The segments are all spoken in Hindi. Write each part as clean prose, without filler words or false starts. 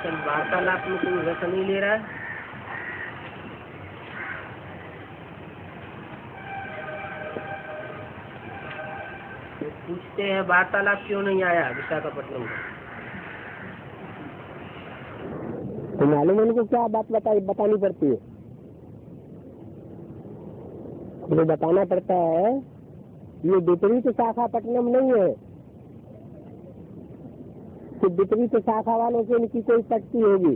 वार्तालाप में कोई रस नहीं ले रहा है। तो पूछते हैं वार्तालाप क्यों नहीं आया विशाखापट्टनम का। तो मालूम है उनको क्या बात बतानी पड़ती है, तो बताना पड़ता है ये विपरीत शाखापट्टनम नहीं है कि विपरीत शाखा वालों से इनकी कोई शक्ति होगी।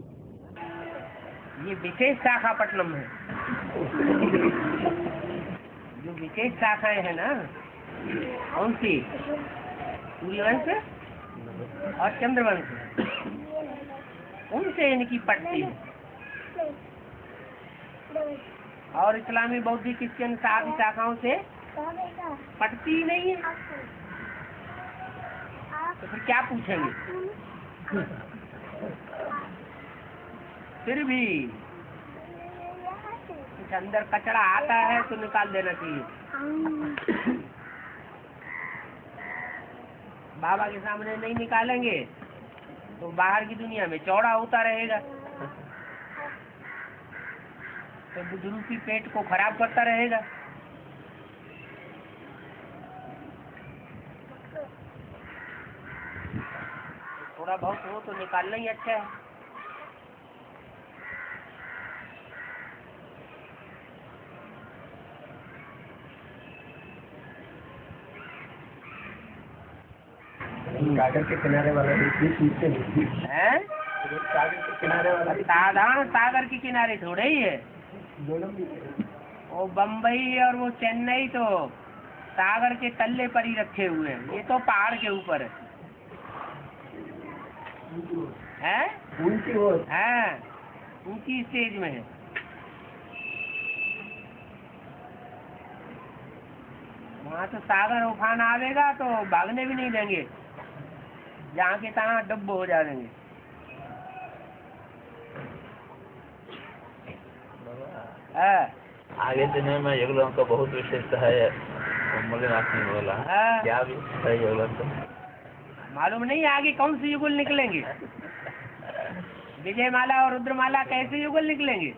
ये विशेष शाखापट्टनम है। जो विशेष शाखाएं है ना, कौन सी? सूर्यवंश और चंद्रवंश, उनसे इनकी पटती है। और इस्लामी बौद्धिक क्रिश्चियन सारी शाखाओं से पटती ही नहीं है। तो फिर क्या पूछेंगे? फिर भी कुछ अंदर कचरा आता है तो निकाल देना चाहिए। बाबा के सामने नहीं निकालेंगे तो बाहर की दुनिया में चौड़ा होता रहेगा, तो बुजुर्ग पेट को खराब करता रहेगा। थोड़ा बहुत हो तो निकालना ही अच्छा है। सागर के किनारे वाला है, सागर के किनारे वाला साधारण सागर के किनारे थोड़े ही है। वो बम्बई और वो चेन्नई तो सागर के तल्ले पर ही रखे हुए हैं, ये तो पहाड़ के ऊपर है। ऊंची स्टेज में है। वहाँ तो सागर उफान आवेगा तो भागने भी नहीं देंगे, जहाँ के तहाँ डब्बो हो जाएंगे। आगे दिन में युगलों का बहुत विशेषता है, मल्लिनाथ ने बोला। क्या विशेषता है युगलों का मालूम नहीं। आगे कौन से युगल निकलेंगे? विजय माला और रुद्रमाला कैसे युगल निकलेंगे?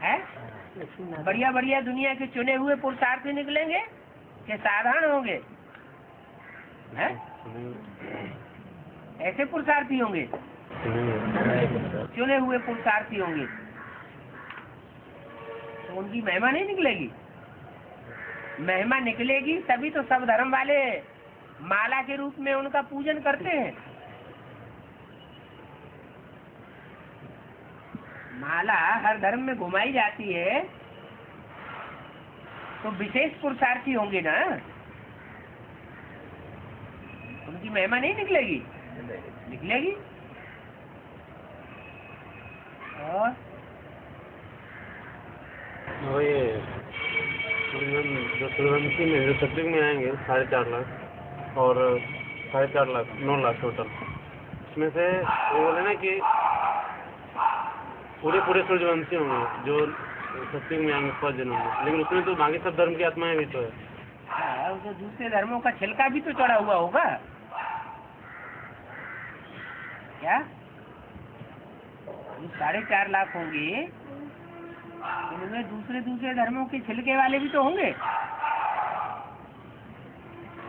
हैं? बढ़िया बढ़िया दुनिया के चुने हुए पुरुषार्थी निकलेंगे कि साधारण होंगे? हैं? ऐसे पुरुषार्थी होंगे, चुने हुए पुरुषार्थी होंगे, तो उनकी महिमा नहीं निकलेगी। महिमा निकलेगी तभी तो सब धर्म वाले माला के रूप में उनका पूजन करते हैं। माला हर धर्म में घुमाई जाती है तो विशेष पुरुषार्थी होंगे ना, उनकी महिमा नहीं निकलेगी? निकलेगी। और ये जो सूर्यवंशी में जो सत्युग में आएंगे 4.5 लाख और 4.5 लाख 9 लाख टोटल, इसमें से वो बोले ना कि पूरे सूर्यवंशी होंगे जो सत्युग में आएंगे 5 जनों में, लेकिन उसमें तो बाकी सब धर्म की आत्माएं भी तो है। तो दूसरे धर्मों का छिलका भी तो चढ़ा हुआ होगा क्या? 4.5 लाख होंगे, उनमें दूसरे धर्मों के छिलके वाले भी तो होंगे।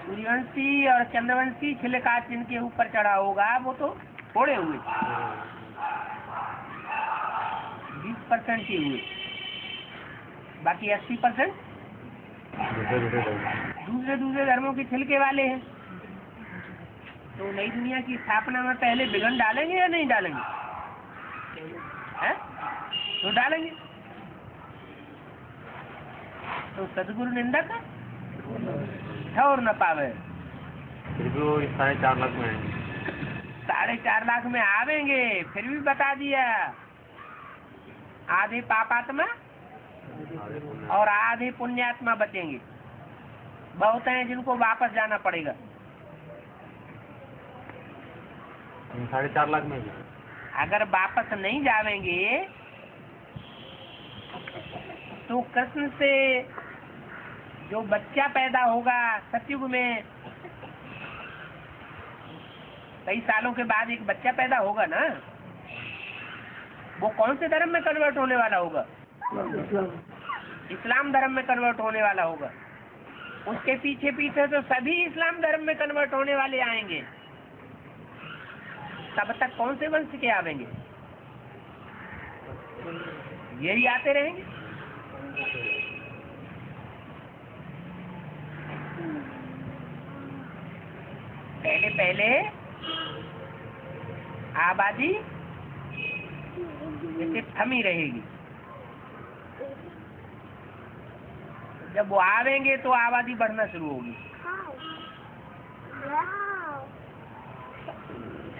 सूर्यवंशी और चंद्रवंशी छिलका जिनके ऊपर चढ़ा होगा वो तो थोड़े हुए, 20% ही हुए, बाकी 80% दूसरे धर्मों के छिलके वाले हैं। तो नई दुनिया की स्थापना में पहले विघन डालेंगे या नहीं डालेंगे? हैं? तो डालेंगे। तो सदगुरु निंदक ठौर न पावे। फिर भी वो 4.5 लाख में आएंगे। 4.5 लाख में आवेंगे, फिर भी बता दिया आधे पापात्मा और आधे पुण्यात्मा बचेंगे। बहुत हैं जिनको वापस जाना पड़ेगा। 4.5 लाख में भी अगर वापस नहीं जावेंगे तो कृष्ण से जो बच्चा पैदा होगा सतयुग में, कई सालों के बाद एक बच्चा पैदा होगा ना, वो कौन से धर्म में कन्वर्ट होने वाला होगा? इस्लाम धर्म में कन्वर्ट होने वाला होगा। उसके पीछे पीछे तो सभी इस्लाम धर्म में कन्वर्ट होने वाले आएंगे। तब तक कौन से वंश के आवेंगे? यही आते रहेंगे। पहले पहले आबादी जैसे थमी रहेगी, जब वो आवेंगे तो आबादी बढ़ना शुरू होगी।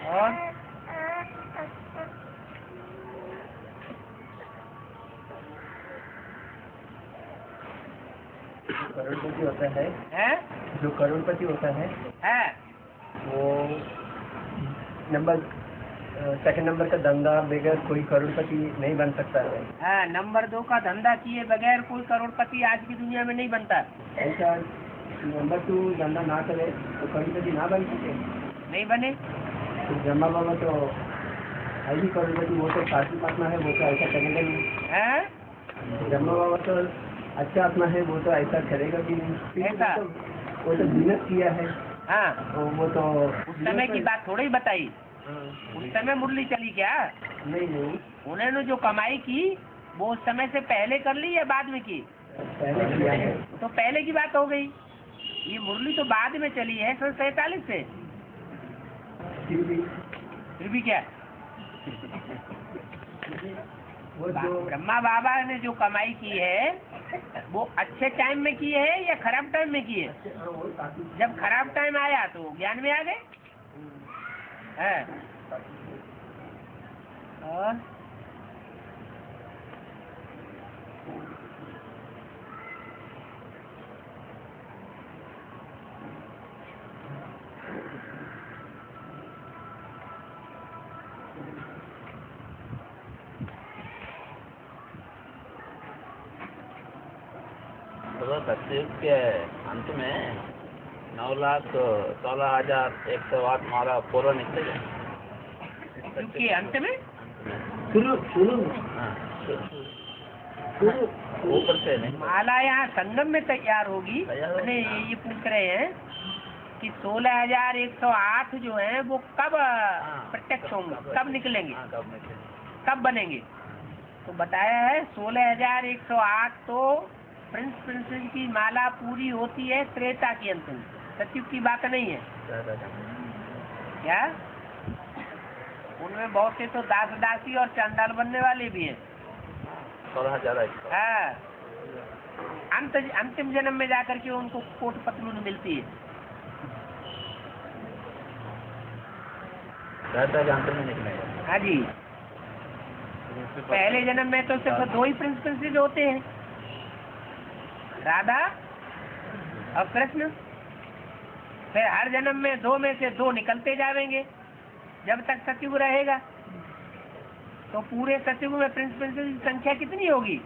और करोड़पति होता है, जो करोड़पति होता है वो सेकंड नंबर का धंधा बगैर कोई करोड़पति नहीं बन सकता है। नंबर 2 का धंधा किए बगैर कोई करोड़पति आज की दुनिया में नहीं बनता। ऐसा नंबर 2 धंधा ना करे तो करोड़पति ना बन सके, नहीं बने। तो ब्रह्मा बाबा तो ऐसी करोड़पति, वो तो सात्विक आत्मा है, वो तो ऐसा करेगा नहीं। ब्रह्मा बाबा तो अच्छा आत्मा है, वो तो ऐसा करेगा भी नहीं। ऐसा वो तो मेहनत किया है। वो तो उस समय की बात थोड़ी बताई। उस समय मुरली चली क्या? नहीं, उन्होंने जो कमाई की वो उस समय से पहले कर ली या बाद में की? पहले किया है। तो पहले की बात हो गई। ये मुरली तो बाद में चली है, 47 से। फिर भी क्या, वो जो ब्रह्मा बाबा ने जो कमाई की है वो अच्छे टाइम में की है या खराब टाइम में की है? जब खराब टाइम आया तो ज्ञान में आ गए। और सत्युग के अंत में 9,16,108 हमारा पूरा निकलेगा। क्योंकि अंत में शुरू ऊपर से नहीं, माला यहाँ संगम में तैयार होगी। मैंने ये पूछ रहे हैं कि 16,108 जो है वो कब प्रत्यक्ष होंगे, कब निकलेंगे, कब बनेंगे? तो बताया है 16,108 तो प्रिंसेस की माला पूरी होती है त्रेता के अंत में। सतयुग की बात नहीं है क्या? उनमें बहुत से तो दास दासी और चांडाल बनने वाले भी हैं। 16,000 अंतिम जन्म में जाकर के उनको कोट पतलून मिलती है। अंत में निकलेगा। हाँ जी, पहले जन्म में तो सिर्फ 2 ही प्रिंसेस होते हैं, राधा और कृष्ण। फिर हर जन्म में 2 में से 2 निकलते जाएंगे जब तक सतयुग रहेगा। तो पूरे सतयुग में प्रिंसेस की संख्या कितनी होगी?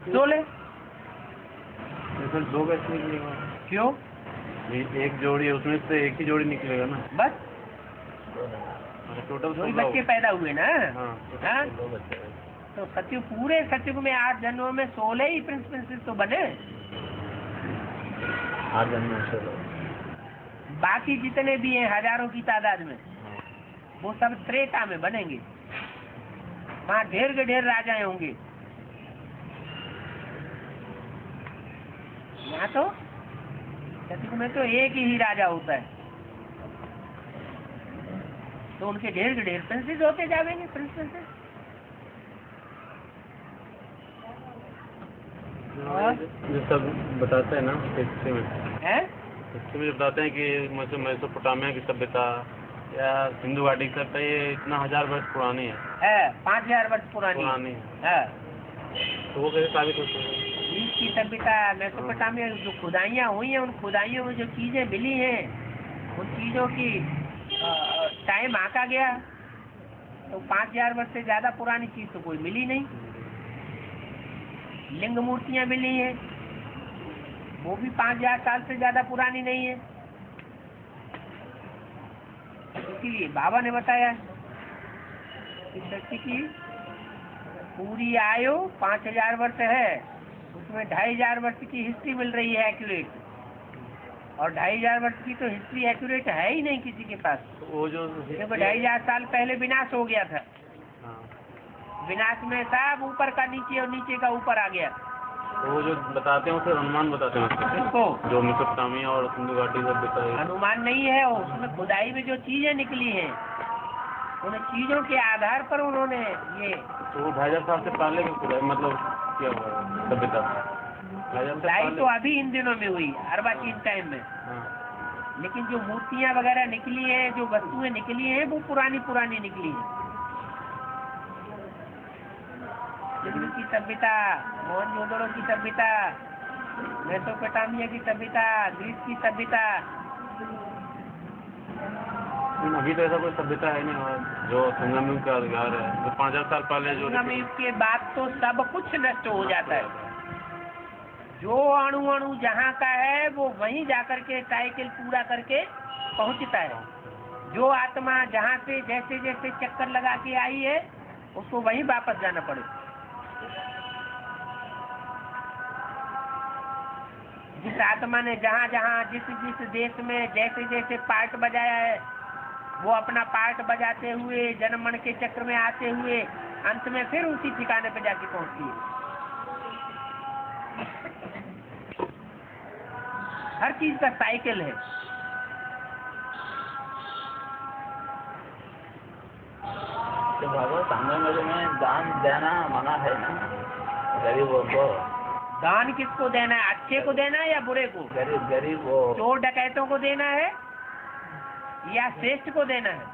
16। फिर 2 कैसे निकलेगा? क्यों? एक जोड़ी है, उसमें से एक ही जोड़ी निकलेगा ना। बस टोटल 2 बच्चे पैदा हुए ना। हाँ? 2 बच्चे। तो सतयुग, पूरे सतयुग में 8 जन्मों में 16 ही प्रिंसेस तो बने। 8 जन्म में 16। बाकी जितने भी हैं हजारों की तादाद में, वो सब त्रेता में बनेंगे। वहाँ ढेर के ढेर राजाएं होंगे। यहाँ तो सतयुग में तो एक ही राजा होता है, तो उनके ढेर के ढेर प्रिंसेस होते जाएंगे। प्रिंसेस जो सब बताते हैं ना हिस्ट्री में, है हिस्ट्री में बताते हैं कि मेसोपोटामिया की सभ्यता या सिंधु घाटी की सभ्यता ये इतना 1000 वर्ष पुरानी है। 5000 वर्ष पुरानी है। तो वो कैसे साबित होती है? की सभ्यता मेसोपोटामिया जो खुदाइयाँ हुई हैं, उन खुदाइयों में जो चीजें मिली हैं, उन चीजों की टाइम आका गया तो 5000 वर्ष से ज्यादा पुरानी चीज तो कोई मिली नहीं। लिंग मूर्तियां मिली हैं, वो भी 5000 साल से ज्यादा पुरानी नहीं है। इसीलिए बाबा ने बताया इस सृष्टि की पूरी आयु 5000 वर्ष है, उसमें 2500 वर्ष की हिस्ट्री मिल रही है एक्यूरेट, और 2500 वर्ष की तो हिस्ट्री एक्यूरेट है ही नहीं किसी के पास, वो जो क्योंकि 2500 साल पहले विनाश हो गया था। हाँ, विनाश में सब ऊपर का नीचे और नीचे का ऊपर आ गया। वो जो बताते हैं उसे अनुमान बताते हैं उसको, उसको जो मेसोपोटामिया और सिंधु घाटी सब बताए। अनुमान नहीं है, उसमें खुदाई में जो चीजें निकली हैं उन चीजों के आधार पर उन्होंने ये तो वो 2500 साल से पहले की खुदाई मतलब क्या हुआ सभ्यता? 2500 से खुदाई पहले? तो अभी इन दिनों में हुई, अर्वाचीन टाइम में, हाँ, लेकिन जो मूर्तियां वगैरह निकली है, जो वस्तुएं निकली हैं, वो पुरानी पुरानी निकली है। सिंधु की सभ्यता, मोहनजोदड़ो की सभ्यता, मेसोपोटामिया की सभ्यता, ग्रीस की सभ्यता, लेकिन अभी तो ऐसा कोई सभ्यता है नहीं और जो संगम युग का अधिकार है, जो 5000 साल पहले जो संगम युग के बाद तो सब कुछ नष्ट हो जाता है। जो अणु अणु जहाँ का है वो वहीं जाकर के साइकिल पूरा करके पहुँचता है। जो आत्मा जहाँ से जैसे जैसे चक्कर लगा के आई है उसको वहीं वापस जाना पड़े। जिस आत्मा ने जहाँ जहाँ जिस जिस देश में जैसे जैसे पार्ट बजाया है वो अपना पार्ट बजाते हुए जन्म मरण के चक्र में आते हुए अंत में फिर उसी ठिकाने पे जाके पहुंचती है। हर चीज का साइकिल है। तो भगवत संगम युग में दान देना मना है ना गरीबों को? दान किसको देना है? अच्छे को देना है या बुरे को? गरीब वो चोर डकैतों को देना है या श्रेष्ठ को देना है?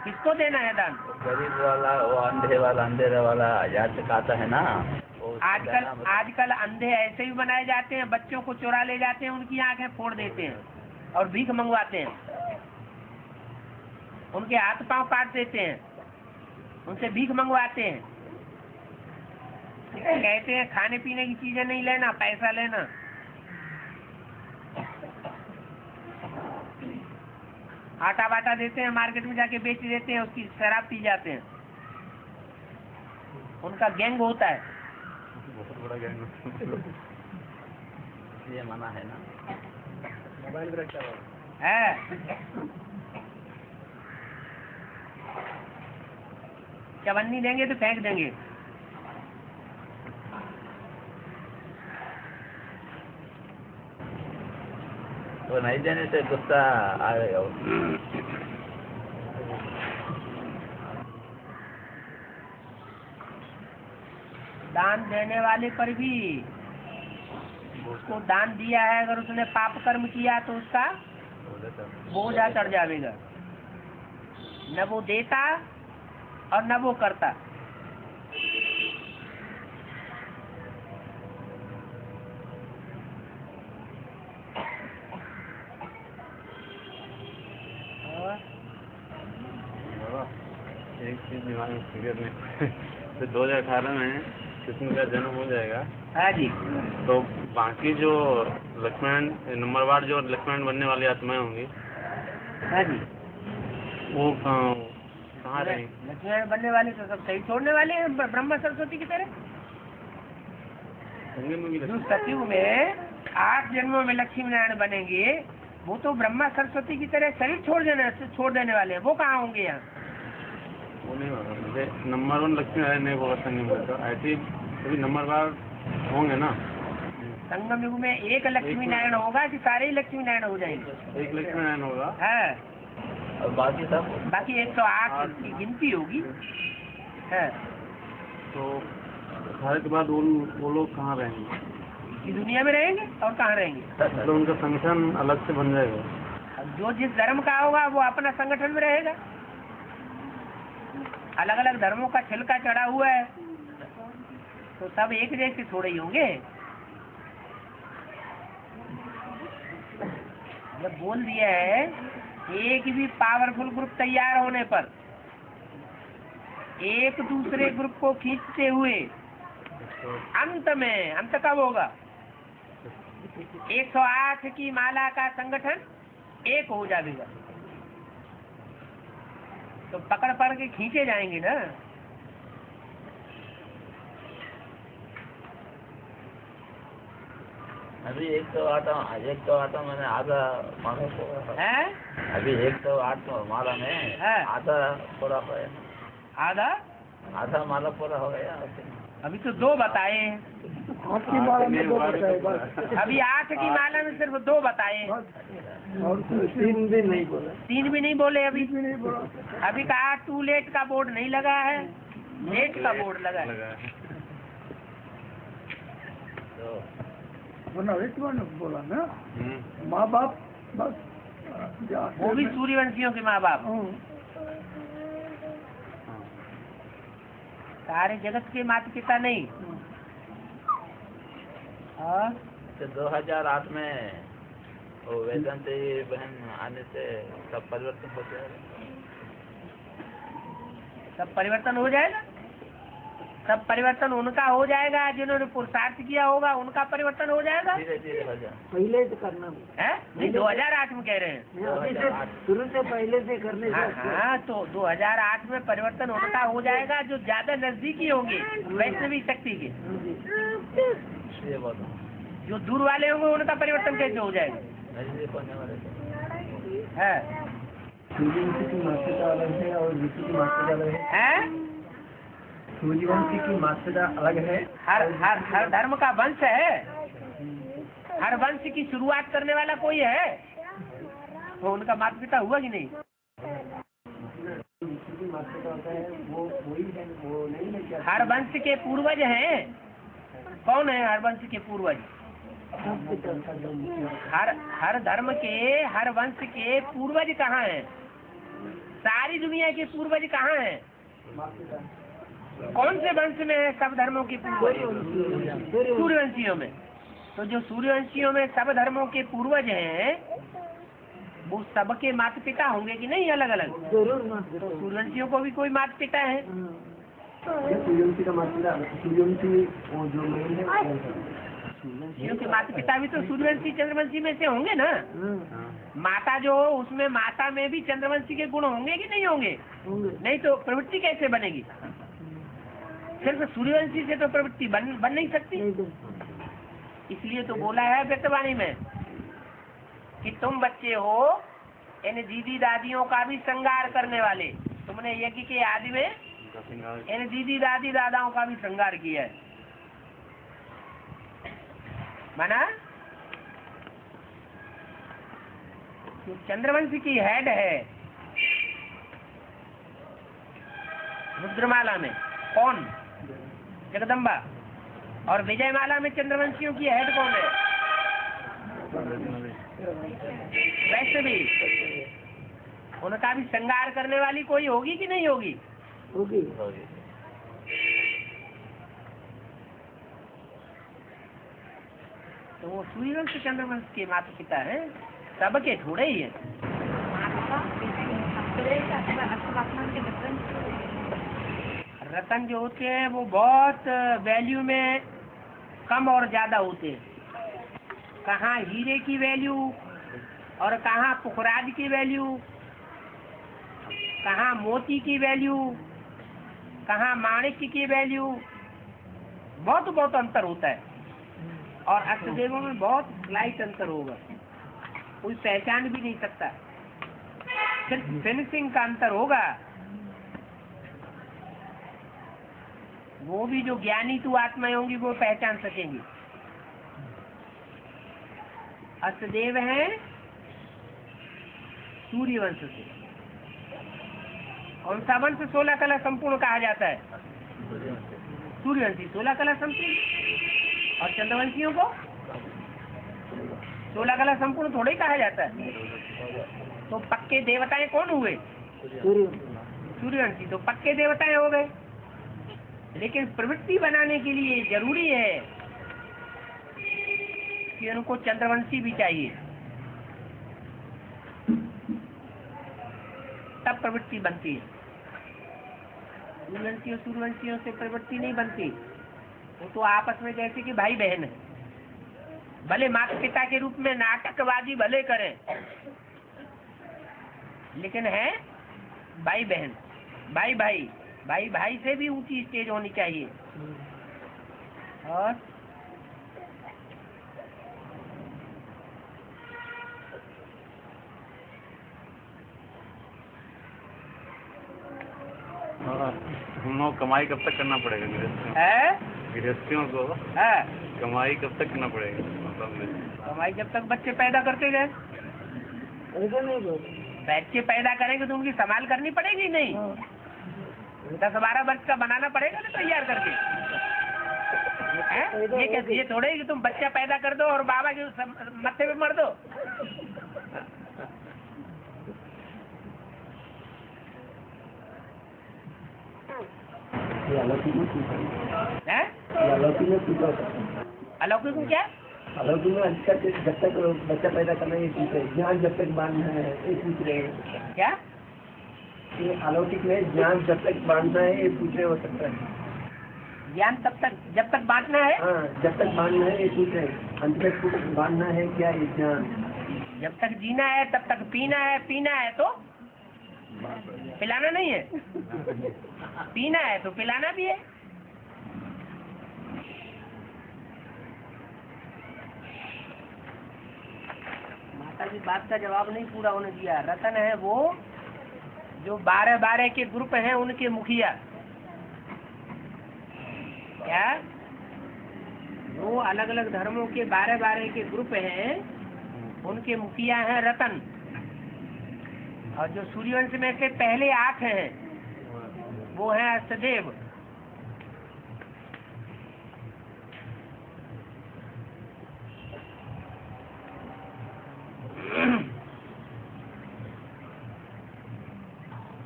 किसको देना है दान? गरीब वाला, वो अंधेरे वाला याद सिखाता है ना। आजकल अंधे ऐसे भी बनाए जाते हैं, बच्चों को चुरा ले जाते हैं, उनकी आंखें फोड़ देते हैं और भीख मंगवाते हैं, उनके हाथ पांव काट देते हैं, उनसे भीख मंगवाते हैं, कहते हैं खाने पीने की चीजें नहीं लेना, पैसा लेना। आटा बाटा देते हैं, मार्केट में जाके बेच देते हैं, उसकी शराब पी जाते हैं। उनका गैंग होता है। बहुत बड़ा गैंग ये मना है ना। मोबाइल भी रखा हुआ है। चवन्नी देंगे तो फेंक देंगे। वो नहीं देने से गुस्सा आएगा। दान देने वाले पर भी उसको दान दिया है, अगर उसने पाप कर्म किया तो उसका बोझा चढ़ जाएगा। न वो देता और न वो करता। एक चीज दिमाग में फिगर नहीं तो 2018 में कृष्ण का जन्म हो जाएगा। हाँ जी। तो बाकी जो लक्ष्मण नंबरवार जो लक्ष्मण बनने वाली आत्माएं होंगी, हाँ जी, वो कहाँ रहेंगी? लक्ष्मण बनने वाले तो सब सही छोड़ने वाले हैं, ब्रह्मा सरस्वती की तरह। जो सतयुग में 8 जन्मों में लक्ष्मी नारायण बनेंगे वो तो ब्रह्मा सरस्वती की तरह शरीर छोड़ देने वाले हैं। वो कहाँ होंगे यहाँ? वो नहीं होगा। मुझे नंबर 1 लक्ष्मी नारायण नहीं होगा संगम युग का, ऐसे सभी नंबरवार होंगे ना। संगम युग में एक लक्ष्मी नारायण होगा कि सारे ही लक्ष्मी नारायण हो जाएंगे? एक लक्ष्मी नारायण होगा। है, और बाकी सब बाकी 108 की गिनती होगी। है, तो सारे के बाद वो लोग कहाँ रहेंगे? इसी दुनिया में रहेंगे और कहाँ रहेंगे? तो उनका संगठन अलग से बन जाएगा। अब जो जिस धर्म का होगा वो अपना संगठन में रहेगा। अलग अलग धर्मों का छिलका चढ़ा हुआ है तो सब एक जैसे थोड़े ही होंगे। जब बोल दिया है एक भी पावरफुल ग्रुप तैयार होने पर एक दूसरे ग्रुप को खींचते हुए अंत कब होगा? 108 की माला का संगठन एक हो जाएगा। तो पकड़ पकड़ के खींचे जाएंगे ना। अभी 108 मैंने आधा माला पूरा है। अभी 108 माला में हाँ। आधा पूरा हो गया। आधा माला पूरा हो गया। अभी तो 2 बताए हैं। आपकी माला में 2 बताए बस। अभी 8 की माला में सिर्फ 2 बताए। और 3 भी नहीं बोला। 3 भी नहीं बोले अभी। भी नहीं बोला। अभी कहा टू लेट का बोर्ड नहीं लगा है, लेट का बोर्ड लगा है। तो वरना ने बोला ना, माँ बाप बस वो भी सूर्यवंशियों के माँ बाप, सारे जगत के माता पिता नहीं। हाँ, तो 2008 में वो वेदांत बहन आने से सब परिवर्तन हो जाएगा। सब परिवर्तन हो जाएगा। सब परिवर्तन उनका हो जाएगा जिन्होंने पुरुषार्थ किया होगा, उनका परिवर्तन हो जाएगा। धीरे धीरे हो जाए। पहले से करना है नहीं, 2008 में कह रहे हैं। शुरू से पहले से करने हाँ, तो 2008 में परिवर्तन उनका हो जाएगा जो ज्यादा नजदीकी होंगे वैष्णवी शक्ति के। ये बोलो, जो दूर वाले होंगे उनका परिवर्तन कैसे हो जाएगा? नजदीक होने वाले है सूर्यवंशी की मातृका अलग है और ऋषि की मातृका अलग है। सूर्यवंशी की मातृका अलग है। हर धर्म का वंश है। हर वंश की शुरुआत करने वाला कोई है, तो उनका माता पिता हुआ कि नहीं? ऋषि की मातृका होता है वो वही है, वो नहीं है क्या? हर वंश के पूर्वज हैं। कौन है हर वंश के पूर्वज? हर धर्म के, हर वंश के पूर्वज कहाँ हैं? सारी दुनिया के पूर्वज कहाँ हैं? कौन से वंश में है सब धर्मों के पूर्वज? सूर्यवंशियों में। तो जो सूर्यवंशियों में सब धर्मों के पूर्वज हैं, वो सबके माता पिता होंगे कि नहीं अलग अलग? तो सूर्यवंशियों को भी कोई माता पिता है। सूर्यवंशी का मातृका, सूर्यवंशी वो जो मेन है सूर्यवंशियों के माता पिता भी तो सूर्यवंशी चंद्रवंशी में से होंगे ना। माता जो हो उसमें माता में भी चंद्रवंशी के गुण होंगे कि नहीं होंगे? नहीं तो प्रवृत्ति कैसे बनेगी? सिर्फ सूर्यवंशी से तो प्रवृत्ति बन नहीं सकती। इसलिए तो बोला है व्यक्तवाणी में कि तुम बच्चे हो इन दीदी दादियों का भी श्रृंगार करने वाले। तुमने यज्ञ के आदि में इन दीदी दादी दादाओं का भी श्रृंगार किया है। माना जो चंद्रवंश की हेड है रुद्रमाला में कौन? जगदम्बा। और विजयमाला में चंद्रवंशियों की हेड कौन है? वैष्णवी। उनका भी श्रृंगार करने वाली कोई होगी कि नहीं होगी? होगी। तो वो सूर्यवंश चंद्रवंश के माता पिता हैं, सबके थोड़े ही हैं। रतन जो होते हैं वो बहुत वैल्यू में कम और ज्यादा होते हैं। कहाँ हीरे की वैल्यू और कहाँ पुखराज की वैल्यू, कहाँ मोती की वैल्यू, कहाँ माणिक्य की वैल्यू, बहुत अंतर होता है। और अष्टदेवों में बहुत स्लाइट अंतर होगा, कोई पहचान भी नहीं सकता। सिर्फ फिनिशिंग का अंतर होगा। वो भी जो ज्ञानी तू आत्माएं होंगी वो पहचान सकेंगी। अष्टदेव हैं सूर्यवंश से। कौन सा वंश 16 कला संपूर्ण कहा जाता है? सूर्यवंशी 16 कला संपूर्ण। और चंद्रवंशियों को 16 कला संपूर्ण थोड़े ही कहा जाता है। तो पक्के देवताएं कौन हुए? सूर्यवंशी तो पक्के देवताएं हो गए। लेकिन प्रवृत्ति बनाने के लिए जरूरी है कि उनको चंद्रवंशी भी चाहिए, तब प्रवृत्ति बनती है। सूर्यवंशियों सूर्यवंशियों से प्रवृत्ति नहीं बनती। वो तो आपस में जैसे कि भाई बहन है, भले माता पिता के रूप में नाटकबाजी भले करें, लेकिन है भाई बहन, भाई भाई, भाई भाई से भी ऊंची स्टेज होनी चाहिए। और हम लोग कमाई कब तक करना पड़ेगा गृहस्थियों है गृहस्थियों को? है कमाई कब तक करना पड़ेगा मतलब में? कमाई जब तक बच्चे पैदा करते गए। बच्चे पैदा करेंगे तो उनकी संभाल करनी पड़ेगी नहीं। 10-12 वर्ष का बनाना पड़ेगा ना तैयार करके। हैं? ये थोड़े कि तुम बच्चा पैदा कर दो और बाबा के मत्थे पे मर दो। अलौकिक में अलौकिक में क्या? अलौकिक में जब तक बच्चा पैदा करना ये पूछ रहे, ज्ञान जब तक बांधना है ये पूछ रहे हैं। क्या ये अलौकिक में ज्ञान जब तक बांधना है ये पूछ रहे हो सकता है। ज्ञान जब तक बांटना है। हाँ, जब तक बांधना है ये पूछ रहे हैं। अंत तक बांधना है क्या ये ज्ञान? जब तक जीना है तब तक पीना है, पीना है तो पिलाना नहीं है। पीना है तो पिलाना भी है। माता जी बात का जवाब नहीं पूरा होने दिया। रतन है वो जो 12 के ग्रुप हैं उनके मुखिया। क्या? वो अलग अलग धर्मों के 12 के ग्रुप हैं उनके मुखिया हैं रतन। और जो सूर्यवंश में से पहले 8 हैं वो हैं अष्टदेव।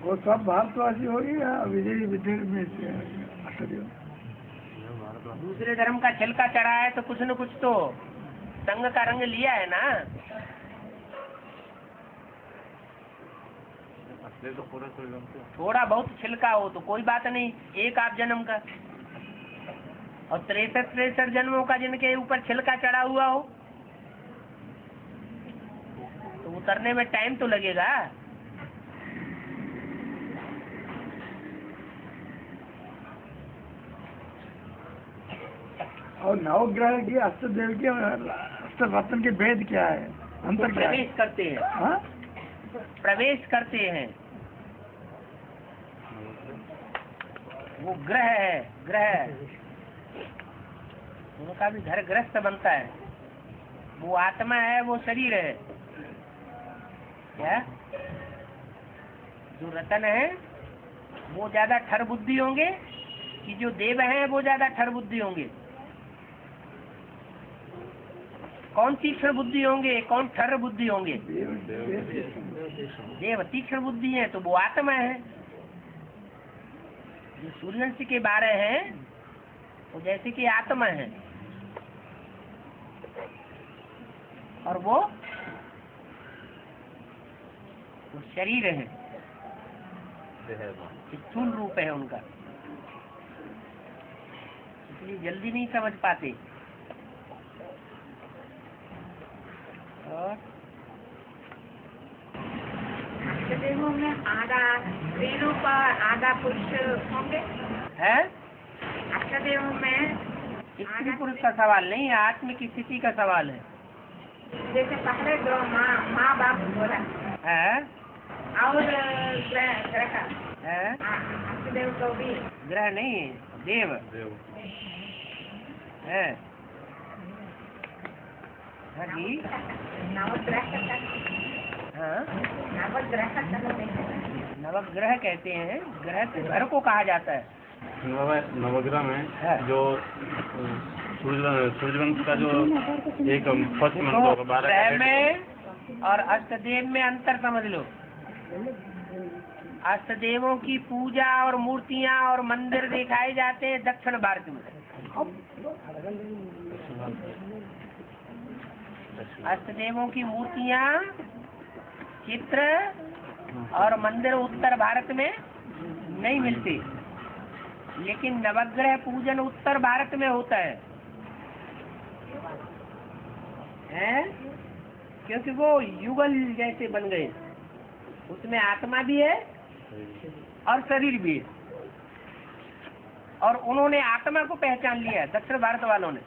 वो सब भारतवासी हो गए या विदेशी विदेश में से अष्टदेव? दूसरे धर्म का छिलका चढ़ा है तो कुछ न कुछ तो संघ का रंग लिया है ना। तो पूरा थोड़ा बहुत छिलका हो तो कोई बात नहीं, एक आप जन्म का। और 63 जन्मों का जिनके ऊपर छिलका चढ़ा हुआ हो तो उतरने में टाइम तो लगेगा। और नवग्रह की अष्टदेव के अष्टरत्न के भेद क्या है? अंतर क्या है? प्रवेश करते हैं। हाँ? प्रवेश करते हैं। वो ग्रह है, ग्रह उनका भी घर ग्रस्त बनता है। वो आत्मा है, वो शरीर है। क्या? जो रतन है वो ज्यादा ठर बुद्धि होंगे कि जो देव हैं वो ज्यादा ठर बुद्धि होंगे? कौन तीक्ष्ण बुद्धि होंगे, कौन ठर बुद्धि होंगे? देव तीक्ष्ण बुद्धि है तो वो आत्मा है। जो सूर्यवंश के 12 हैं वो जैसे कि आत्मा है और वो शरीर है, स्थूल रूप है उनका। इसलिए जल्दी नहीं समझ पाते। और अष्टदेवों में आधा स्त्री रूप और आधा पुरुष होंगे? है अष्टदेवों में स्त्री पुरुष का सवाल नहीं, आत्म की स्थिति का सवाल है। जैसे पहले 2 माँ बाप बोला है और ग्रह है अष्टदेव को भी ग्रह नहीं, देव है। हाँ जी, नवग्रह हाँ नवग्रह नवग्रह कहते हैं। ग्रह तो घर को कहा जाता है। नवग्रह में जो सूर्यवंश का जो एक फर्स्ट मंत्र होगा 12 ग्रह में और अष्टदेव में अंतर समझ लो। अष्टदेवों की पूजा और मूर्तियां और मंदिर दिखाए जाते हैं दक्षिण भारत में। अष्टदेवों की मूर्तियां, चित्र और मंदिर उत्तर भारत में नहीं मिलती, लेकिन नवग्रह पूजन उत्तर भारत में होता है। क्योंकि वो युगल जैसे बन गए। उसमें आत्मा भी है और शरीर भी है। और उन्होंने आत्मा को पहचान लिया है, दक्षिण भारत वालों ने।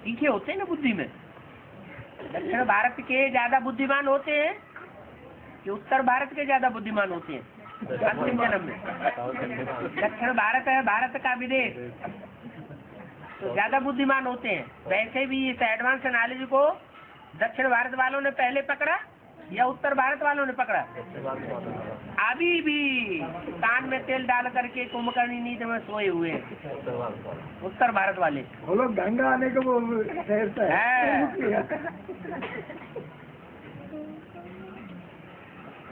तीखे होते हैं ना बुद्धि में। दक्षिण भारत के ज्यादा बुद्धिमान होते हैं कि उत्तर भारत के ज्यादा बुद्धिमान होते हैं अंतिम जन्म में? दक्षिण भारत है भारत का विदेश, तो ज्यादा बुद्धिमान होते हैं। वैसे भी इस एडवांस नॉलेज को दक्षिण भारत वालों ने पहले पकड़ा या उत्तर भारत वालों ने पकड़ा? अभी भी कान में तेल डाल करके कुंभकर्णी नींद में सोए हुए हैं उत्तर भारत वाले। वो लोग गंगा आने को वो ठहरता है।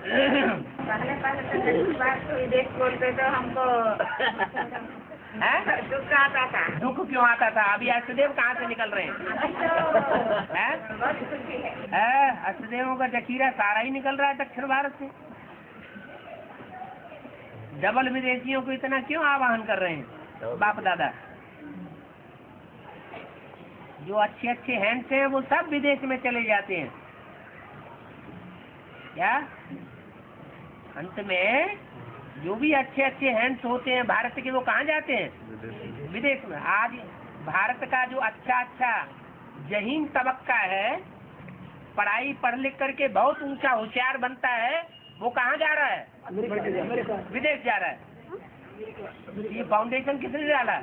पहले तो विदेश बोलते तो हमको दुख आता था। दुख क्यों आता था? अभी अष्टदेव कहाँ से निकल रहे हैं? बहुत खुशी है। अष्टदेवों का जखीरा सारा ही निकल रहा है दक्षिण भारत से। डबल विदेशियों को इतना क्यों आवाहन कर रहे हैं बाप दादा? जो अच्छे अच्छे हैंड्स हैं वो सब विदेश में चले जाते हैं। क्या अंत में जो भी अच्छे अच्छे हैंड्स होते हैं भारत के, वो कहाँ जाते हैं? विदेश में। आज भारत का जो अच्छा जहीन तबक्का है, पढ़ाई पढ़ लिख करके बहुत ऊंचा होशियार बनता है, वो कहाँ जा रहा है? विदेश जा रहा है। ये फाउंडेशन किसने डाला?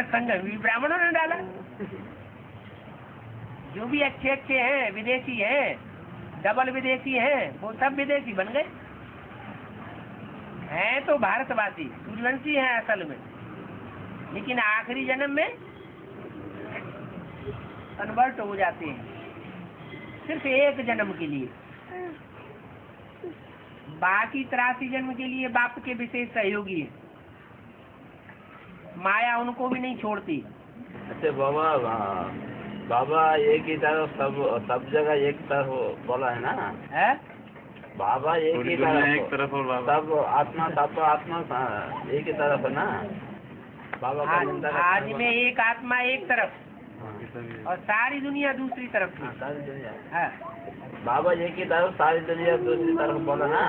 संगम ब्राह्मणों ने डाला। जो भी अच्छे अच्छे हैं विदेशी हैं, डबल विदेशी हैं, वो सब विदेशी बन गए हैं। तो भारतवासी सूर्यवंशी हैं असल में, लेकिन आखिरी जन्म में कन्वर्ट हो जाते हैं सिर्फ एक जन्म के लिए। बाकी 83 जन्म के लिए बाप के विशेष सहयोगी है। माया उनको भी नहीं छोड़ती। अच्छा बाबा एक ही तरफ सब जगह एक तरफ बोला है ना? है बाबा एक ही तरफ सब आत्मा सब आत्मा एक ही तरफ है ना? बाबा आज में एक आत्मा एक तरफ और सारी दुनिया दूसरी तरफ थी। सारी दुनिया है। बाबा एक ही तरफ सारी दुनिया दूसरी तरफ बोला ना?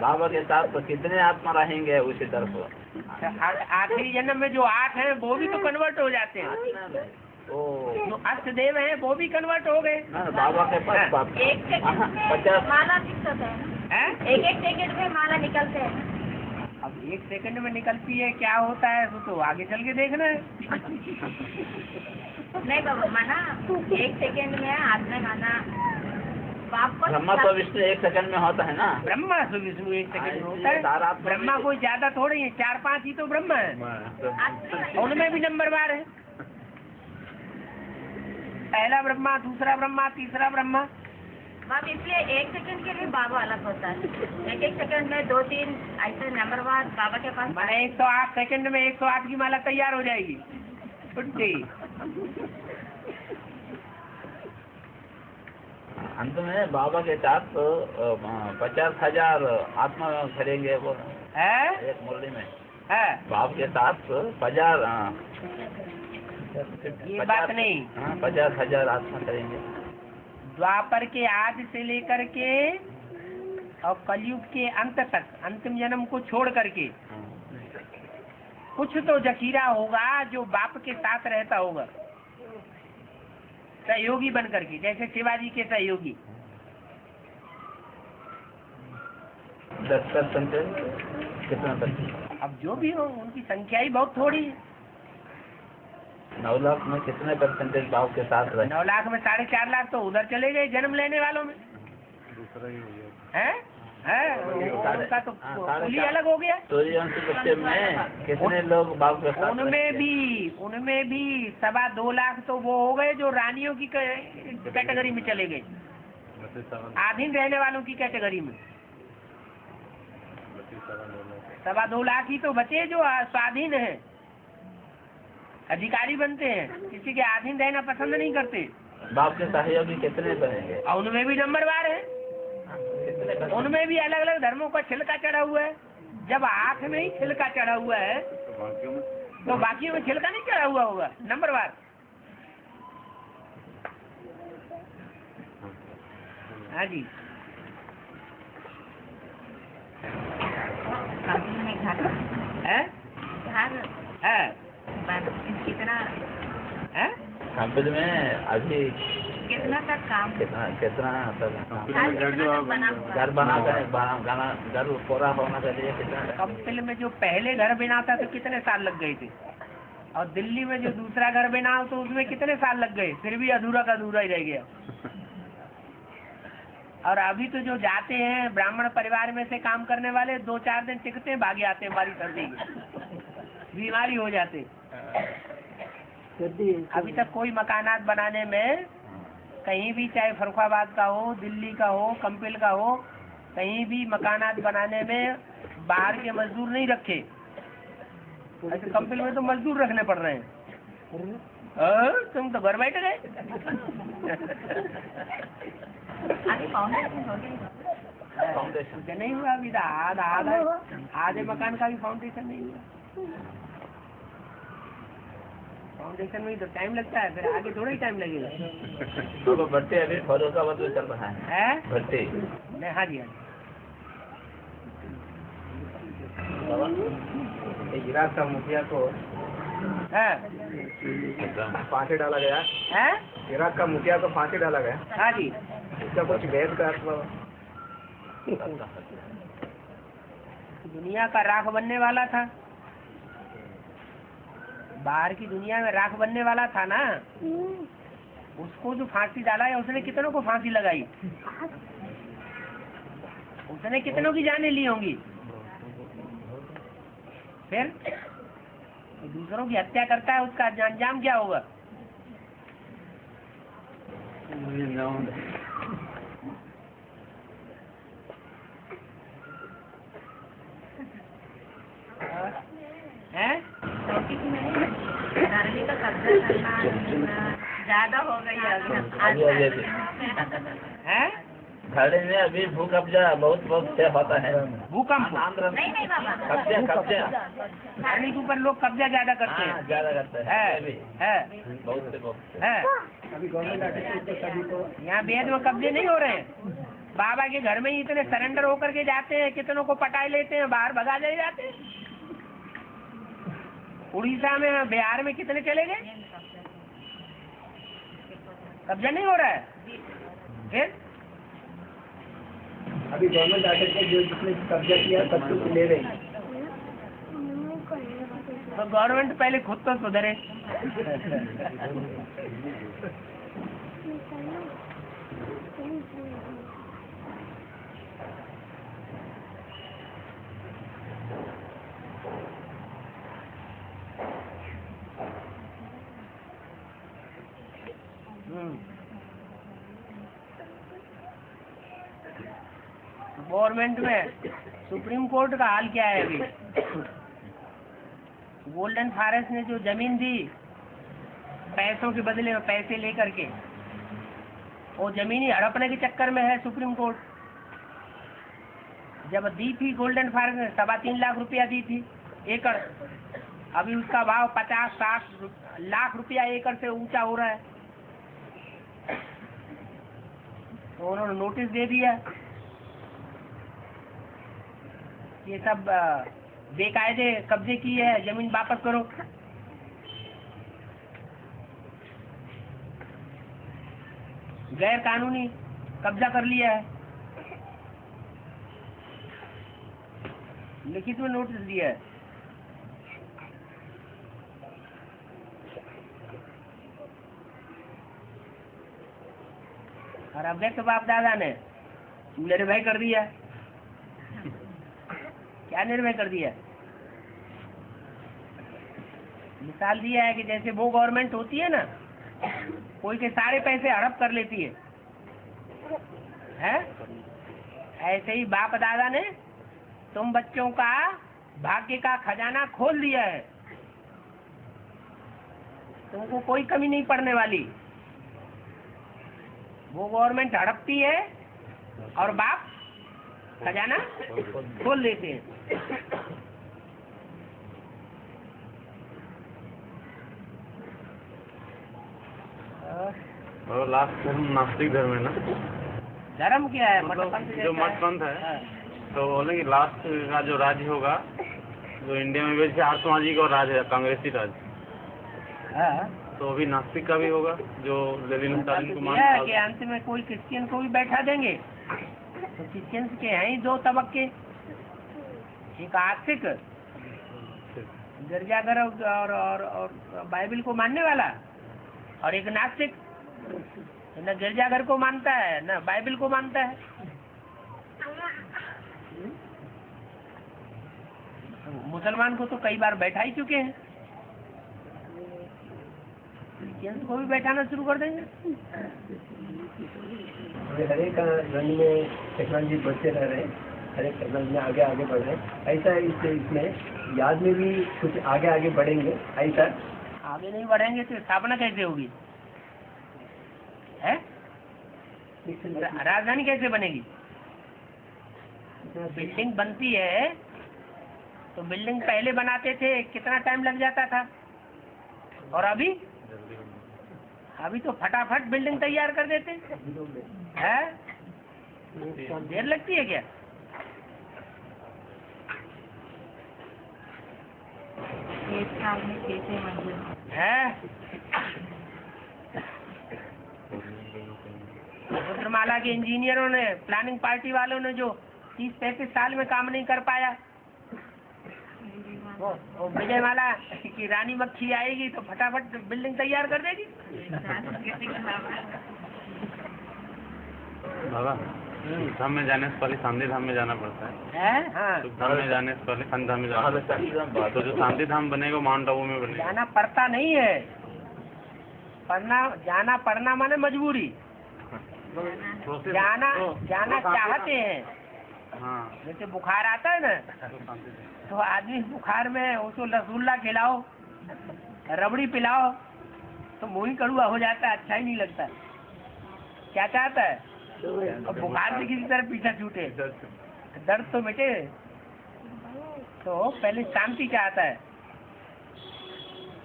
बाबा के साथ तो कितने आत्मा रहेंगे उसी तरफ? आखिरी जन्म में जो 8 हैं वो भी तो कन्वर्ट हो जाते हैं। जो अष्टदेव हैं वो भी कन्वर्ट हो गए। बाबा के पास एक सेकंड में माला निकलते हैं। एक सेकंड में माला निकलते हैं। अब 1 सेकंड में निकलती है, क्या होता है तो आगे चल के देखना है। नहीं बाबा माना 1 सेकंड में हाथ में माना बाप को ब्रह्मा तो विष्णु 1 सेकंड में होता है ना? ब्रह्मा तो विष्णु 1 सेकंड में होता है। ब्रह्मा कोई ज्यादा थोड़ी है, 4-5 ही तो ब्रह्मा है। उनमें भी नंबरवार है। पहला ब्रह्मा, दूसरा ब्रह्मा, तीसरा ब्रह्मा। बाप इसलिए 1 सेकंड के लिए बाबा अलग होता है। एक सेकंड में 2-3 ऐसे नंबरवार बाबा के पास। मैंने 108 सेकंड में 108 की माला तैयार हो जाएगी। छुट्टी। अंत में बाबा के साथ 50,000 आत्मा करेंगे वो है एक मुरली में है। बाप के साथ 50 ये बात नहीं। 50,000 आत्मा करेंगे। द्वापर के आदि से लेकर के और कलयुग के अंत तक, अंतिम जन्म को छोड़ करके कुछ तो जखीरा होगा जो बाप के साथ रहता होगा, सहयोगी बन करके, जैसे शिवाजी के सहयोगी। 10% कितना %? अब जो भी हो उनकी संख्या ही बहुत थोड़ी है। 9 लाख में कितने % बाप के साथ रहे? 9 लाख में 4.5 लाख तो उधर चले गए जन्म लेने वालों में। दूसरा ही हो गया है उनका तो कुली अलग हो गया। सूर्यवंशी बच्चे में कितने लोग बाप के साथ? उनमें भी 2.25 लाख तो वो हो गए जो रानियों की कैटेगरी में चले गए, आधीन रहने वालों की कैटेगरी में। 2.25 लाख ही तो बचे जो स्वाधीन है, अधिकारी बनते हैं, किसी के अधीन रहना पसंद नहीं करते। बाप के सहयोगी कितने बनेंगे? और उनमें भी नंबरवार है। उनमें भी अलग अलग धर्मों का छिलका चढ़ा हुआ है। जब आँख में ही छिलका चढ़ा हुआ है तो बाकियों में छिलका नहीं चढ़ा हुआ होगा, नंबरवार। हाँ जी। कंपनी में घर है कितना है कंपनी में अभी कितना तक काम कितना बना हुआ घर बनाना घर पूरा होना चाहिए कितना कंपनी में जो पहले घर बना था तो कितने साल लग गए थे, और दिल्ली में जो दूसरा घर बना तो उसमें कितने साल लग गए, फिर भी अधूरा का अधूरा ही रह गया। और अभी तो जो जाते हैं ब्राह्मण परिवार में से काम करने वाले 2-4 दिन टिकते हैं, भागे आते हैं हमारी सर्दी की बीमारी हो जाते। अभी तक कोई मकानात बनाने में कहीं भी, चाहे फरुखाबाद का हो, दिल्ली का हो, कंपिल का हो, कहीं भी मकानात बनाने में बाहर के मजदूर नहीं रखे। ऐसे कंपिल में तो मजदूर रखने पड़ रहे हैं। तुम तो घर बैठे गए। अभी फाउंडेशन हो गई, फाउंडेशन नहीं हुआ अभी, आधे मकान का भी फाउंडेशन नहीं हुआ। फाउंडेशन में ही तो टाइम लगता है, फिर आगे थोड़ा ही टाइम लगेगा। तो भट्टे अभी फरुखाबाद में चल रहा है भट्टे। हाँ जी इराक का मुखिया को फांसी डाला गया है। इराक का मुखिया को फांसी डाला गया। हाँ जी। इसका कुछ भेद का दुनिया का राख बनने वाला था, बाहर की दुनिया में राख बनने वाला था ना, उसको जो फांसी डाला है उसने कितनों को फांसी लगाई, उसने कितनों की जानें ली होंगी। फिर दूसरों की हत्या करता है, उसका अंजाम क्या होगा। धरनी का कब्जा करना ज्यादा हो गई है है। धरनी में अभी भू कब्जा बहुत से होता है, भूकंप। नहीं बाबा, कब्जा धरनी के ऊपर लोग कब्जा ज्यादा करते हैं। ज्यादा करते हैं बहुत है। अभी गवर्नमेंट सभी को यहाँ वेद में कब्जे नहीं हो रहे हैं, बाबा के घर में ही इतने सरेंडर होकर के जाते हैं, कितनों को पटाए लेते हैं, बाहर भगा ले जाते हैं। उड़ीसा में, बिहार में कितने चले गए, कब्जा नहीं हो रहा है। फिर अभी गवर्नमेंट आकर के जो जिसने कब्जा किया सब कुछ ले रहे हैं। तो गवर्नमेंट पहले खुद तो सुधरे। गवर्नमेंट में सुप्रीम कोर्ट का हाल क्या है अभी। गोल्डन फॉरेस्ट ने जो जमीन दी पैसों के बदले में, पैसे लेकर के, वो जमीन ही हड़पने के चक्कर में है सुप्रीम कोर्ट। जब दी थी गोल्डन फॉरेस्ट ने 3.25 लाख रुपया दी थी एकड़, अभी उसका भाव 50-60 लाख रुपया एकड़ से ऊंचा हो रहा है। तो उन्होंने नोटिस दे दिया ये सब बेकायदे कब्जे की है, जमीन वापस करो। गैर कानूनी कब्जा कर लिया है, लिखित में नोटिस दिया है। और अव्यक्त बाप दादा ने निर्भय कर दिया। क्या निर्भय कर दिया, मिसाल दिया है कि जैसे वो गवर्नमेंट होती है ना, कोई के सारे पैसे हड़प कर लेती है, ऐसे ही बाप दादा ने तुम बच्चों का भाग्य का खजाना खोल दिया है, तुमको कोई कमी नहीं पड़ने वाली। वो गवर्नमेंट हड़पती है और बाप खजाना खोल देते हैं। और लास्ट धर्म नास्तिक धर्म है ना। धर्म क्या है? मतलब मठपंथ जो जैसा है। मठपंथ है तो बोलेंगे लास्ट का जो राज्य होगा जो इंडिया में वैसे आर्यसामाजिक और राज है कांग्रेसी राज, हाँ। तो अभी नास्तिक का भी होगा जो लेनिन स्टालिन को यह है कि मानता अंत में कोई क्रिश्चियन को भी बैठा देंगे। तो क्रिश्चियंस के हैं ही 2 तबके, एक आस्तिक गिरजाघर और बाइबल को मानने वाला, और एक नास्तिक न गिरजाघर को मानता है न बाइबल को मानता है। मुसलमान को तो कई बार बैठा ही चुके हैं, क्रिश्चियंस को भी बैठाना शुरू कर देंगे। हर एक रंग में टेक्नोलॉजी बढ़ते रह रहे हैं, हर एक टेक्नोलॉजी में आगे आगे बढ़ रहे हैं। ऐसा है इसमें याद में भी कुछ आगे आगे बढ़ेंगे। ऐसा आगे नहीं बढ़ेंगे तो स्थापना कैसे होगी? है राजधानी कैसे बनेगी? बिल्डिंग बनती है तो बिल्डिंग पहले बनाते थे कितना टाइम लग जाता था, और अभी तो फटाफट बिल्डिंग तैयार कर देते हैं। देर लगती है क्या? एक साल में 6 मंजिल है रुद्रमाला के इंजीनियरों ने, प्लानिंग पार्टी वालों ने जो 30-35 साल में काम नहीं कर पाया, वो विजयमाला की रानी मक्खी आएगी तो फटाफट बिल्डिंग तैयार कर देगी। बाबा धाम में जाने से पहले शांति धाम में जाना पड़ता है। हाँ, धाम में जाने से पहले शांति धाम में जाना पड़ता है। तो जो शांति धाम बनेगा माउंट आबू में बनेगा। जाना पड़ता नहीं है, जाना पड़ना माने मजबूरी। जाना चाहते हैं। हाँ, जैसे बुखार आता है ना, तो आदमी बुखार में उसको रसगुल्ला खिलाओ, रबड़ी पिलाओ तो मुंह ही कड़ुआ हो जाता है, अच्छा ही नहीं लगता। क्या चाहता है? और बुखार से किसी तरह पीछा छूटे, दर्द तो मिटे। तो पहले शांति चाहता है,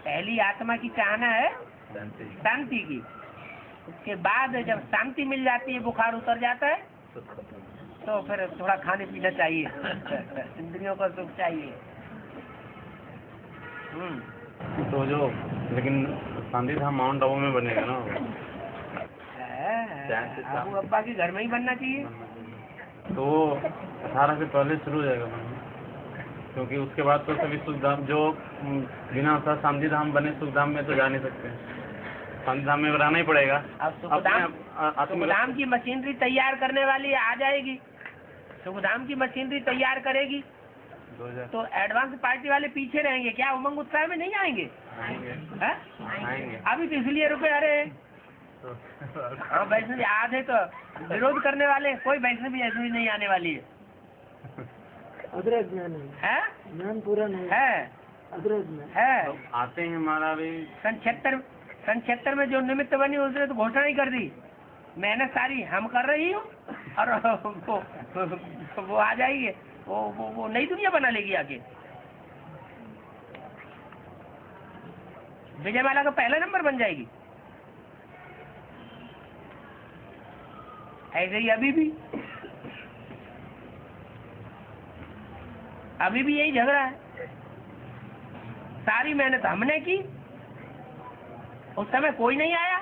पहली आत्मा की चाहना है शांति की। उसके बाद जब शांति मिल जाती है, बुखार उतर जाता है, तो फिर थोड़ा खाने पीना चाहिए, इंद्रियों का सुख चाहिए। तो जो लेकिन शांति धाम माउंट आबू में बनेगा ना, अबू अब्बा के घर में ही बनना चाहिए। तो 18 से पहले शुरू हो जाएगा बनना, क्योंकि उसके बाद तो सभी सुखधाम जो बिना शांति धाम बने सुखधाम में तो जा नहीं सकते, शांति धाम में बनाना ही पड़ेगा। अब सुखधाम की मशीनरी तैयार करने वाली आ जाएगी, सुखधाम की मशीनरी तैयार करेगी, तो एडवांस पार्टी वाले पीछे रहेंगे क्या? उमंग उत्साह में नहीं आएंगे? आएंगे। अभी तो इसलिए रुके। अरे हाँ, वैष्णवी आधे तो विरोध करने वाले, कोई वैष्णवी ऐसी नहीं आने वाली है। अदरक ज्ञान है, ज्ञान पूरा नहीं है, अदरक में है। तो आते हैं हमारा भी सन 76 में जो निमित्त बनी उसने तो घोषणा ही कर दी, मेहनत सारी हम कर रही हूँ, और वो आ जाएगी, वो नई दुनिया बना लेगी आगे। विजयमाला का पहला नंबर बन जाएगी। ऐसे ही अभी भी यही झगड़ा है। सारी मेहनत हमने की, उस समय कोई नहीं आया,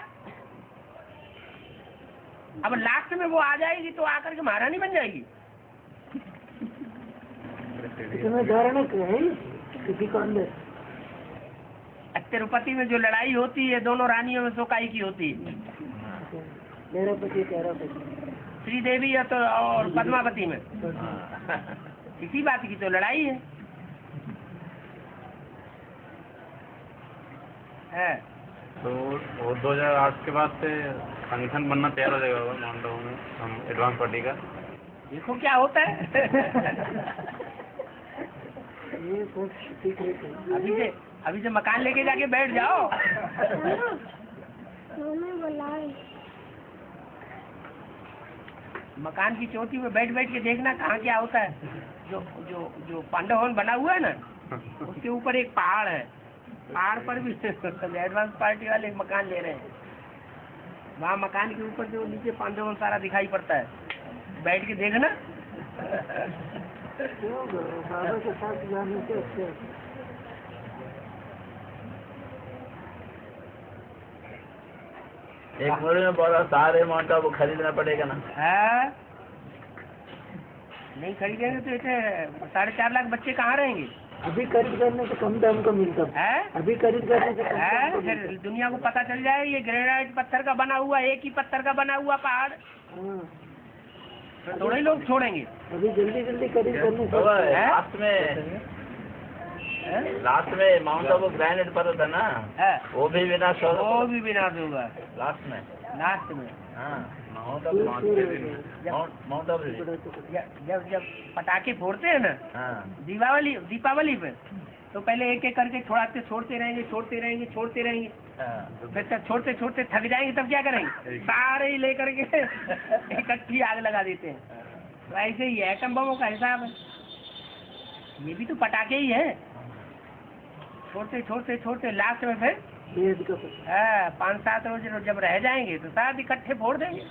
अब लास्ट में वो आ जाएगी तो आकर के महारानी बन जाएगी। तिरुपति में जो लड़ाई होती है दोनों रानियों में सोकाई की होती है, श्रीदेवी और पद्मावती में, इसी बात की तो लड़ाई है। तो 2008 के बाद से संगठन बनना तैयार हो जाएगा माउंट आबू में, हम एडवांस पार्टी का। देखो क्या होता है। अभी से मकान लेके जाके बैठ जाओ। मकान की चोटी में बैठ के देखना कहाँ क्या होता है। जो पांडव भवन बना हुआ है ना, उसके ऊपर एक पहाड़ है, पहाड़ पर भी एडवांस पार्टी वाले मकान ले रहे हैं। वहाँ मकान के ऊपर जो नीचे पांडव सारा दिखाई पड़ता है, बैठ के देखना। बाबा के साथ जाने से अच्छे। एक मुरली में बोला सारे माउंट आबू खरीदना पड़ेगा ना। है नहीं खरीदेंगे तो इसे 4.5 लाख बच्चे कहाँ रहेंगे? अभी खरीद करने से कम दाम का मिलता है। अभी खरीद करने से है फिर दुनिया को पता चल जाए ये ग्रेनाइट पत्थर का बना हुआ, एक ही पत्थर का बना हुआ पहाड़, तो थोड़े ही लोग छोड़ेंगे। अभी जल्दी जल्दी खरीद करने से लास्ट में माउंट आबू ग्रेनाइट पर्वत है ना, वो भी विनाश होगा। वो भी विनाश होगा लास्ट में। हाँ माउंट आबू जब पटाखे फोड़ते हैं ना, हाँ दीपावली पे, तो पहले एक एक करके छोड़ते रहेंगे। फिर तब छोड़ते थक जाएंगे, तब क्या करेंगे? सारे ही लेकर के इकट्ठी आग लगा देते हैं। तो ऐसे ही एटम बमों का हिसाब है, ये भी तो पटाखे ही है। छोड़ते लास्ट में फिर 5-7 रोज जब रह जाएंगे तो साथ इकट्ठे फोड़ देंगे।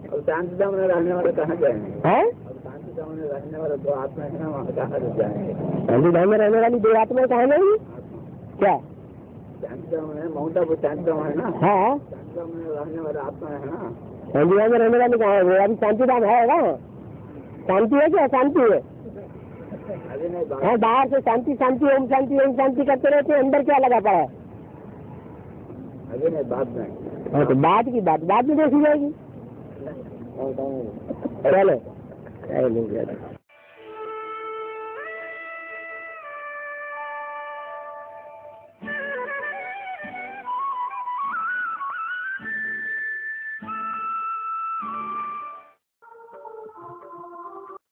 और शांतिधाम में रहने वाले कहाँ जाएंगे? शांतिधाम में रहने वाले 2 आत्मा है ना, वहाँ कहाँ जाएंगे? शांतिधाम में रहने वाली 2 आत्मा कहाँ जाएंगी? क्या शांतिधाम में माउंट आबू शांतिधाम है ना? हाँ शांतिधाम में रहने वाले आत्मा है ना। शांतिधाम में रहने वाली कहाँ है? अभी शांतिधाम है ना? शांति है क्या? शांति है अभी नहीं। हाँ बाहर से शांति ओम शांति करते रहते, अंदर क्या लगा पड़ा है? अभी नहीं, बात नहीं। हाँ तो बात में देखी जाएगी। चलो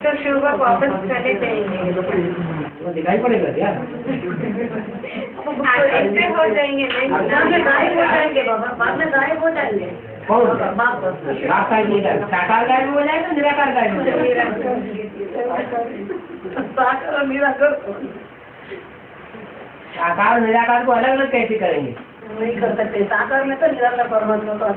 तो शुगर वापस चले जाएंगे, दिखाई पड़ेगा क्या? ऐसे हो जाएंगे, गायब हो जाएंगे बाबा, बाद में गायब हो जाएंगे। साकार गायब हो जाएगा, निराकार गायब हो जाएगा। साकार और निराकार को अलग अलग कैसे करेंगे? नहीं कर सकते। साकार में तो निराकार परमात्मा का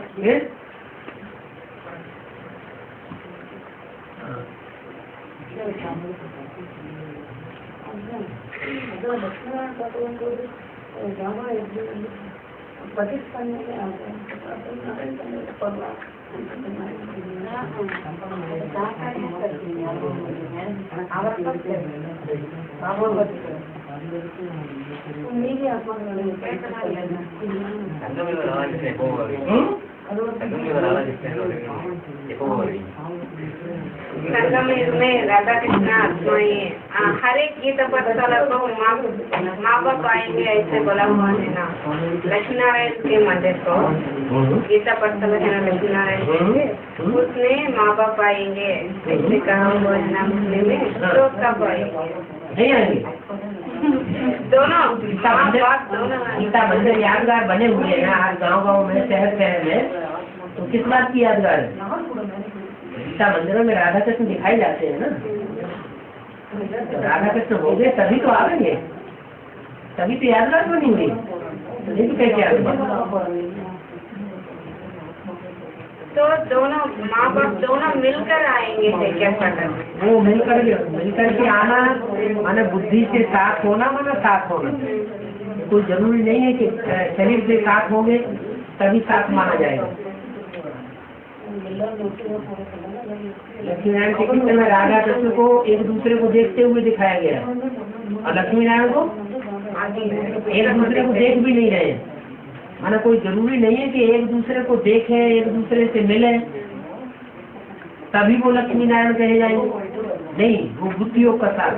संगम में राधा कृष्ण आत्माएं हर एक गीत पत्थर को माँ बाप आएंगे, ऐसे बोला हुआ है ना। लक्ष्मी नारायण के मंदिर को गीता पत्थर है ना, लक्ष्मी नारायण उसमें माँ बाप आएंगे ऐसे कहा हुआ है ना मुस्लिम में। तो कब आएंगे? दोनों गीता मंदिर यादगार बने हुए हैं ना आज गाँव में, शहर में। तो किस बात की यादगार है? गीता मंदिरों में राधा कृष्ण दिखाई जाते हैं ना। तो राधा कृष्ण हो गए तभी तो आएंगे, तभी तो यादगार बनी हुई। नहीं तो कैसे आएंगे? तो दोनों माँ बाप दोनों मिलकर आएंगे क्या? वो मिलकर के आना माने बुद्धि से साथ होना, माने साथ होना। कोई जरूरी नहीं है कि शरीर से साथ होंगे तभी साथ माना जाएगा। लक्ष्मी नारायण के कीर्तन में राधा कृष्ण को एक दूसरे को देखते हुए दिखाया गया है, और लक्ष्मी नारायण को एक दूसरे को देख भी नहीं रहे। माना कोई जरूरी नहीं है कि एक दूसरे को देखें, एक दूसरे से मिले तभी वो लक्ष्मी नारायण कहे जाएंगे। नहीं, वो बुद्धियों का साथ।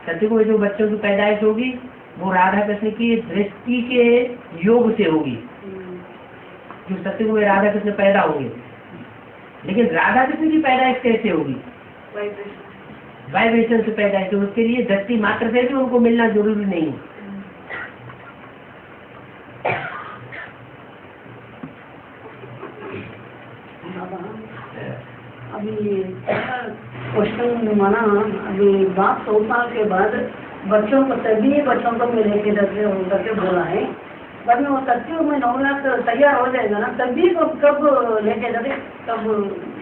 सत्य को जो बच्चों की पैदाइश होगी वो राधा कृष्ण की दृष्टि के योग से होगी। जो सत्युग में राधा कृष्ण पैदा होंगे, लेकिन राधा कृष्ण की पैदाइश कैसे होगी? वाइब्रेशन से पैदाइश। तो उसके लिए दृष्टि मात्र से भी उनको मिलना जरूरी नहीं है। अभी क्वेश्चन माना, अभी बात 100 साल के बाद बच्चों को, सभी बच्चों को मिले के करके बोला है बाद में वो सत्य में 9 लाख तैयार हो जाएगा ना, तभी कब लेके जाते, तब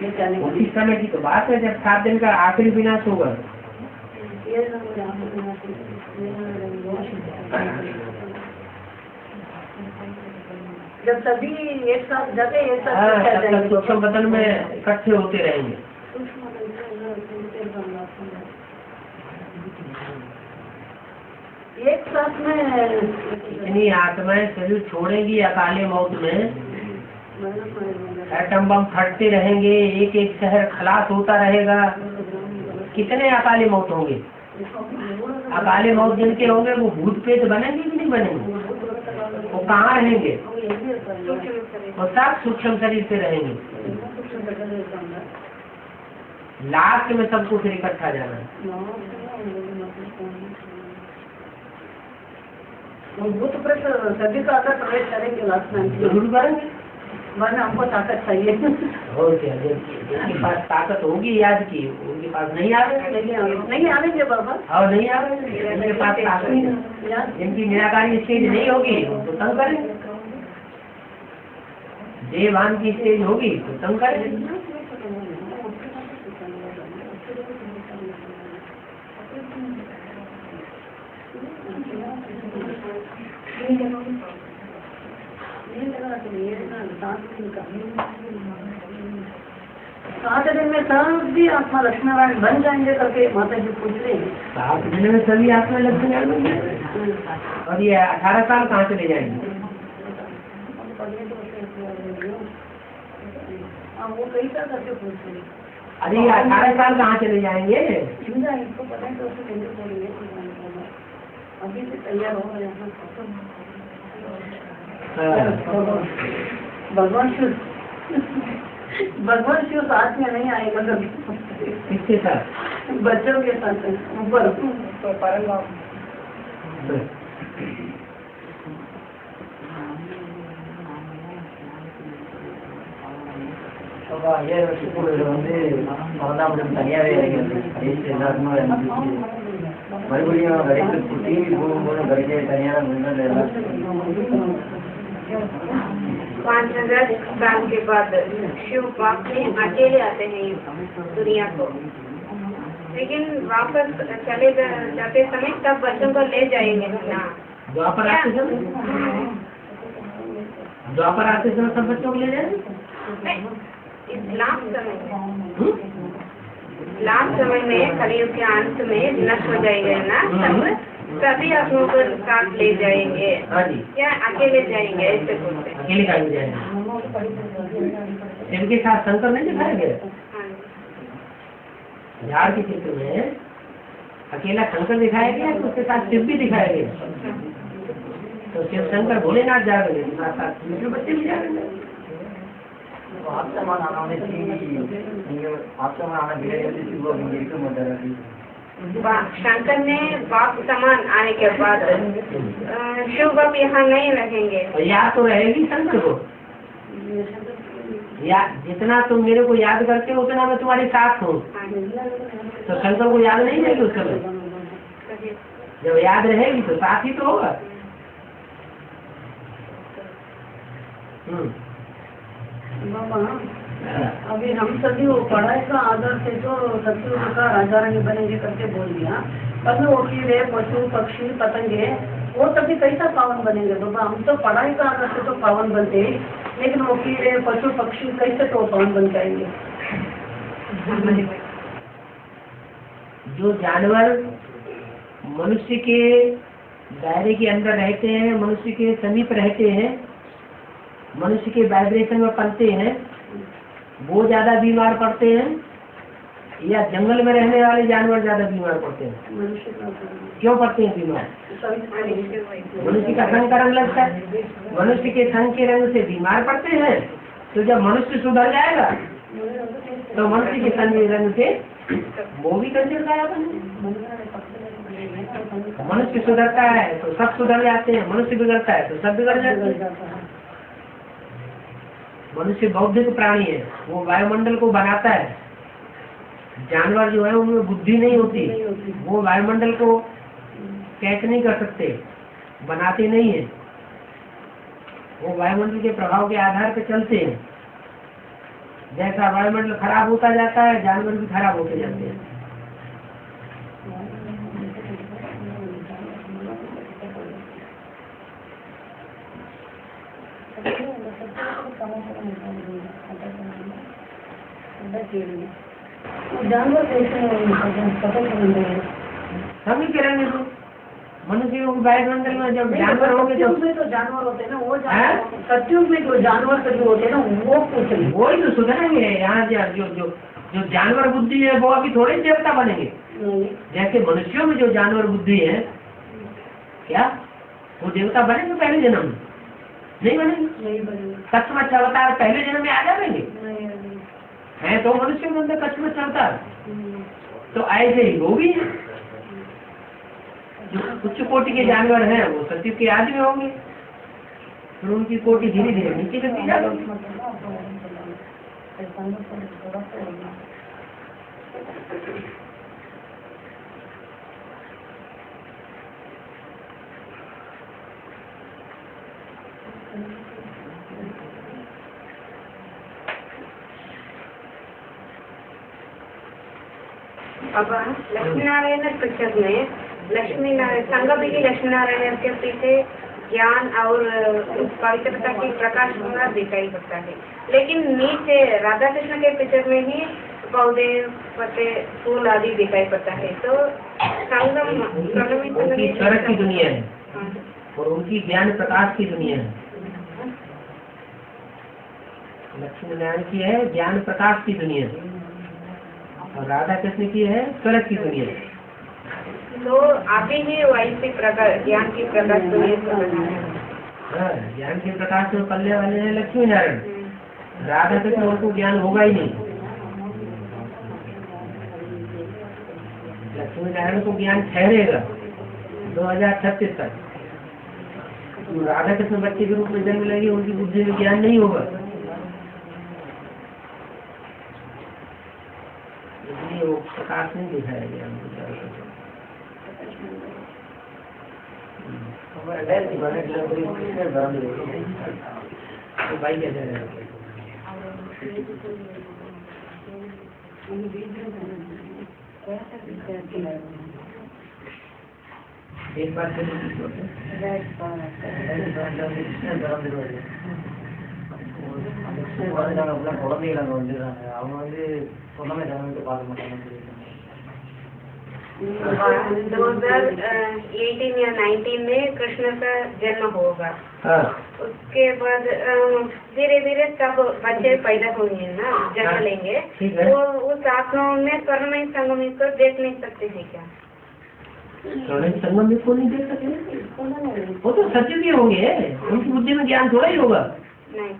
लेके आने उसी समय की तो बात है जब 7 दिन का आखिरी विनाश होगा। जब सभी एक साथ जाते, एक साथ सूक्ष्म बदन में इकट्ठे होते रहेंगे। एक साथ में इतनी आत्माएं शरीर छोड़ेंगी अकाले मौत में, एटम बम फटते रहेंगे, एक एक शहर खलास होता रहेगा। कितने अकाले मौत होंगे? अकाले मौत जिनके होंगे वो भूत प्रेत बनेंगे कि नहीं बनेंगे? वो कहाँ रहेंगे? वो सब सूक्ष्म शरीर से रहेंगे। लास्ट में सबको फिर इकट्ठा जाना है। भूत प्रेत सभी का अगर प्रवेश करेंगे लास्ट में, जरूर करेंगे, वरना हमको ताकत चाहिए। और क्या, जिनके पास ताकत होगी याद की, उनके पास नहीं आ रहे, नहीं आवेंगे बाबा, और नहीं आ रहे जिनके पास ताकत नहीं, जिनकी निराकारी स्टेज नहीं होगी तो तंग करेंगे, देवान की स्टेज होगी तो तंग करेंगे। सात दिन में सब भी आत्मा लक्ष्मीनारायण बन जाएंगे करके माता जी पूछ रही है। 7 दिन में सभी आत्मा लक्ष्मीनारायण बन जाएंगे। और ये 18 साल कहाँ चले जाएंगे? वो कैसा करके पूछ रही? अरे ये 18 साल कहाँ चले जाएंगे? इनको पता है तो उसे कैसे बोलेंगे? अभी से तैयार हो रहे हैं। भगवान शिव साथ में नहीं आएगा कभी। किसके साथ? बच्चों के साथ ऊपर परम தனியாவே மறுபடியும் கடைக்கு டிவி போகும்போது கடைக்கு தனியாக முன்னாடி 5000 साल के बाद शिव बाप में अकेले आते हैं दुनिया को, लेकिन वापस चले जाते समय तब बच्चों को ले जाएंगे ना। द्वापर आते समय सब बच्चों को ले जाएंगे। लास्ट समय में कलयुग के अंत में नष्ट हो जाएंगे ना, तब सभी आत्माओं को साथ ले जाएंगे। क्या अकेले जाएंगे? ऐसे बोलते हैं। अकेले कहीं जाएंगे? इनके साथ शंकर नहीं दिखाएंगे? झाड़ के चित्र में अकेला शंकर दिखाया गया तो उसके साथ शिव भी दिखाया गया। तो शिव शंकर भोलेनाथ जा रहे हैं, साथ दूसरे बच्चे भी जा रहे हैं। आपका मन आना शंकर ने बाप समान आने के बाद शिव बाप यहाँ नहीं रहेंगे। याद तो रहेगी शंकर को, या जितना तुम मेरे को याद करते हो उतना मैं तुम्हारे साथ हूँ। तो शंकर को याद नहीं रहेगी उस समय? जब याद रहेगी तो साथ ही तो होगा। अभी हम सभी वो पढ़ाई का आधार से तो सत्युग का राजा रानी बनेंगे करके बोल दिया, पर वो कीड़े पशु पक्षी पतंगे वो सभी कैसा पावन बनेंगे बाबा? हम तो पढ़ाई का आधार से तो पावन बनते हैं, लेकिन वो कीड़े पशु पक्षी कैसे तो पावन बन जाएंगे? जो जानवर मनुष्य के दायरे के अंदर रहते हैं, मनुष्य के समीप रहते हैं, मनुष्य के वाइब्रेशन में पलते हैं, वो ज्यादा बीमार पड़ते हैं या जंगल में रहने वाले जानवर ज्यादा बीमार पड़ते हैं? क्यों पड़ते हैं बीमार? मनुष्य का संग का रंग लगता है, मनुष्य के संग के रंग से बीमार पड़ते हैं। तो जब मनुष्य सुधर जाएगा तो मनुष्य के संग के रंग से वो भी कंजर गाया बने। मनुष्य सुधरता है तो सब सुधर जाते हैं, मनुष्य बिगड़ता है तो सब बिगड़ जाते हैं। मनुष्य बौद्धिक प्राणी है, वो वायुमंडल को बनाता है। जानवर जो है उनमें बुद्धि नहीं होती, वो वायुमंडल को कैच नहीं कर सकते, बनाते नहीं है। वो वायुमंडल के प्रभाव के आधार पर चलते हैं। जैसा वायुमंडल खराब होता जाता है, जानवर भी खराब होते जाते हैं। जानवर कैसे सभी करेंगे तो मनुष्यों के वायुमंडल में जब जानवर होंगे सत्युग में तो जानवर होते हैं ना, वो जानवर सत्युग में जो जानवर सभी होते हैं ना, वो पूछ रही वही तो सुधरेंगे। यहाँ जो जो जो जानवर बुद्धि है वो अभी थोड़े देवता बनेंगे। जैसे मनुष्यों में जो जानवर बुद्धि है, क्या वो देवता बनेंगे पहले जन्म में? नहीं बनेंगे। कच्छमच्छ अवतार पहले जन्म में आ जाएंगे? है तो मनुष्य के अंदर कच्छमच्छ अवतार, तो ऐसे ही वो भी है। जो उच्च कोटि के जानवर हैं वो सत्युग के आदि में होंगे, फिर उनकी कोटि धीरे धीरे नीचे करती जाएगी। अब लक्ष्मी नारायण पिक्चर में लक्ष्मी नारायण संगम की लक्ष्मी नारायण के पीछे ज्ञान और पवित्रता की प्रकाश होना दिखाई पड़ता है, लेकिन नीचे राधा कृष्ण के पिक्चर में ही पौधे पत्ते फूल आदि दिखाई पड़ता है। तो संगम उनकी स्वर्ग की दुनिया है और उनकी ज्ञान प्रकाश की दुनिया है। लक्ष्मी नारायण की है ज्ञान प्रकाश की दुनिया और राधा कृष्ण की है स्वर्ग की दुनिया। तो आप ही वैसे प्रकाश ज्ञान की प्रकाश दुनिया ज्ञान के प्रकाश में पल्ले वाले हैं लक्ष्मी नारायण। राधा कृष्ण उनको ज्ञान होगा ही नहीं। लक्ष्मी नारायण को ज्ञान ठहरेगा 2036 तक। राधा कृष्ण बच्चे के रूप में जन्म लेंगे, उनकी बुद्धि में ज्ञान नहीं होगा, इसलिए वो प्रकाश नहीं दिखाया गया उनको। भाई कैसे एक बार குழந்தைகளை அவங்க சொன்னமே ஜனங்களுக்கு பார்க்க மாட்டாங்க। 2018 या 19 में कृष्ण का जन्म होगा। उसके बाद धीरे धीरे सब बच्चे पैदा होंगे ना, जन्म लेंगे, तो उस आत्माओं में स्वर्णमय संगम को देख नहीं सकते हैं क्या? स्वर्णमय संगम को नहीं देख सकते? वो तो सत्य भी होंगे, उनकी बुद्धि में ज्ञान थोड़ा ही होगा। नहीं,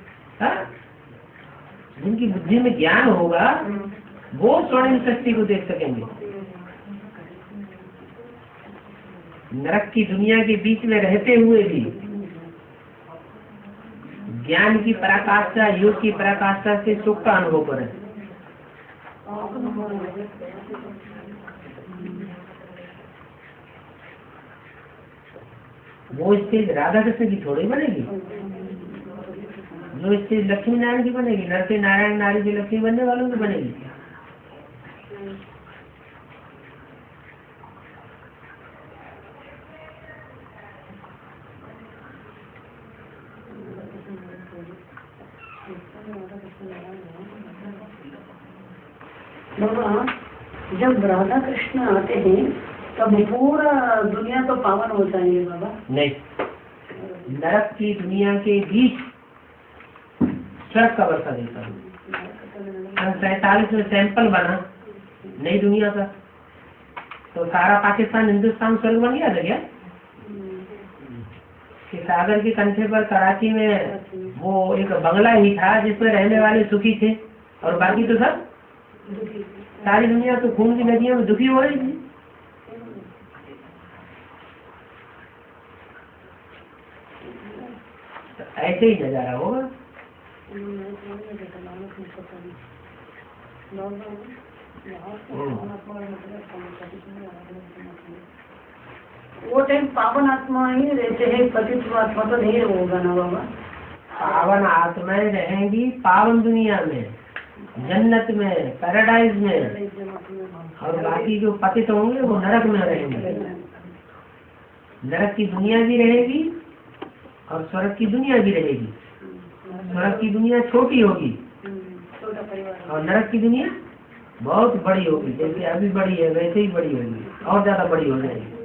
जिनकी बुद्धि में ज्ञान होगा वो स्वर्णिम शक्ति को देख सकेंगे। नरक की दुनिया के बीच में रहते हुए भी ज्ञान की पराकाष्ठा, योग की पराकाष्ठा से सुख का अनुभव करें। वो स्टेज राधा कृष्ण की थोड़ी बनेगी, जो स्टेज लक्ष्मी नारायण की बनेगी, नर से नारायण, नारी से लक्ष्मी बनने वालों की बनेगी। बाबा जब राधा कृष्ण आते हैं तब पूरा दुनिया तो पावन हो जाएंगे बाबा? नहीं, नरक की दुनिया के बीच स्वर्ग का वर्षा देता हूँ। 47 में सैंपल बना नई दुनिया का, तो सारा पाकिस्तान हिंदुस्तान स्वर्ग बन गया था क्या? कि सागर के कंठे पर कराची में वो एक बंगला ही था जिसमें रहने वाले सुखी थे और बाकी तो सब सारी दुनिया तो खून की नदियों में दुखी हो रही थी। तो ऐसे ही नजारा होगा। वो टाइम पावन आत्मा ही रहते हैं, पतित आत्मा तो नहीं होगा ना बाबा? पावन आत्माएं रहेंगी पावन दुनिया में, जन्नत में, पैराडाइज में, और बाकी जो पतित होंगे वो नरक में रहेंगे। नरक की दुनिया भी रहेगी और स्वर्ग की दुनिया भी रहेगी। स्वर्ग की दुनिया छोटी होगी और नरक की दुनिया बहुत बड़ी होगी। जैसे अभी बड़ी है वैसे ही बड़ी होगी, और ज्यादा बड़ी हो जाएगी।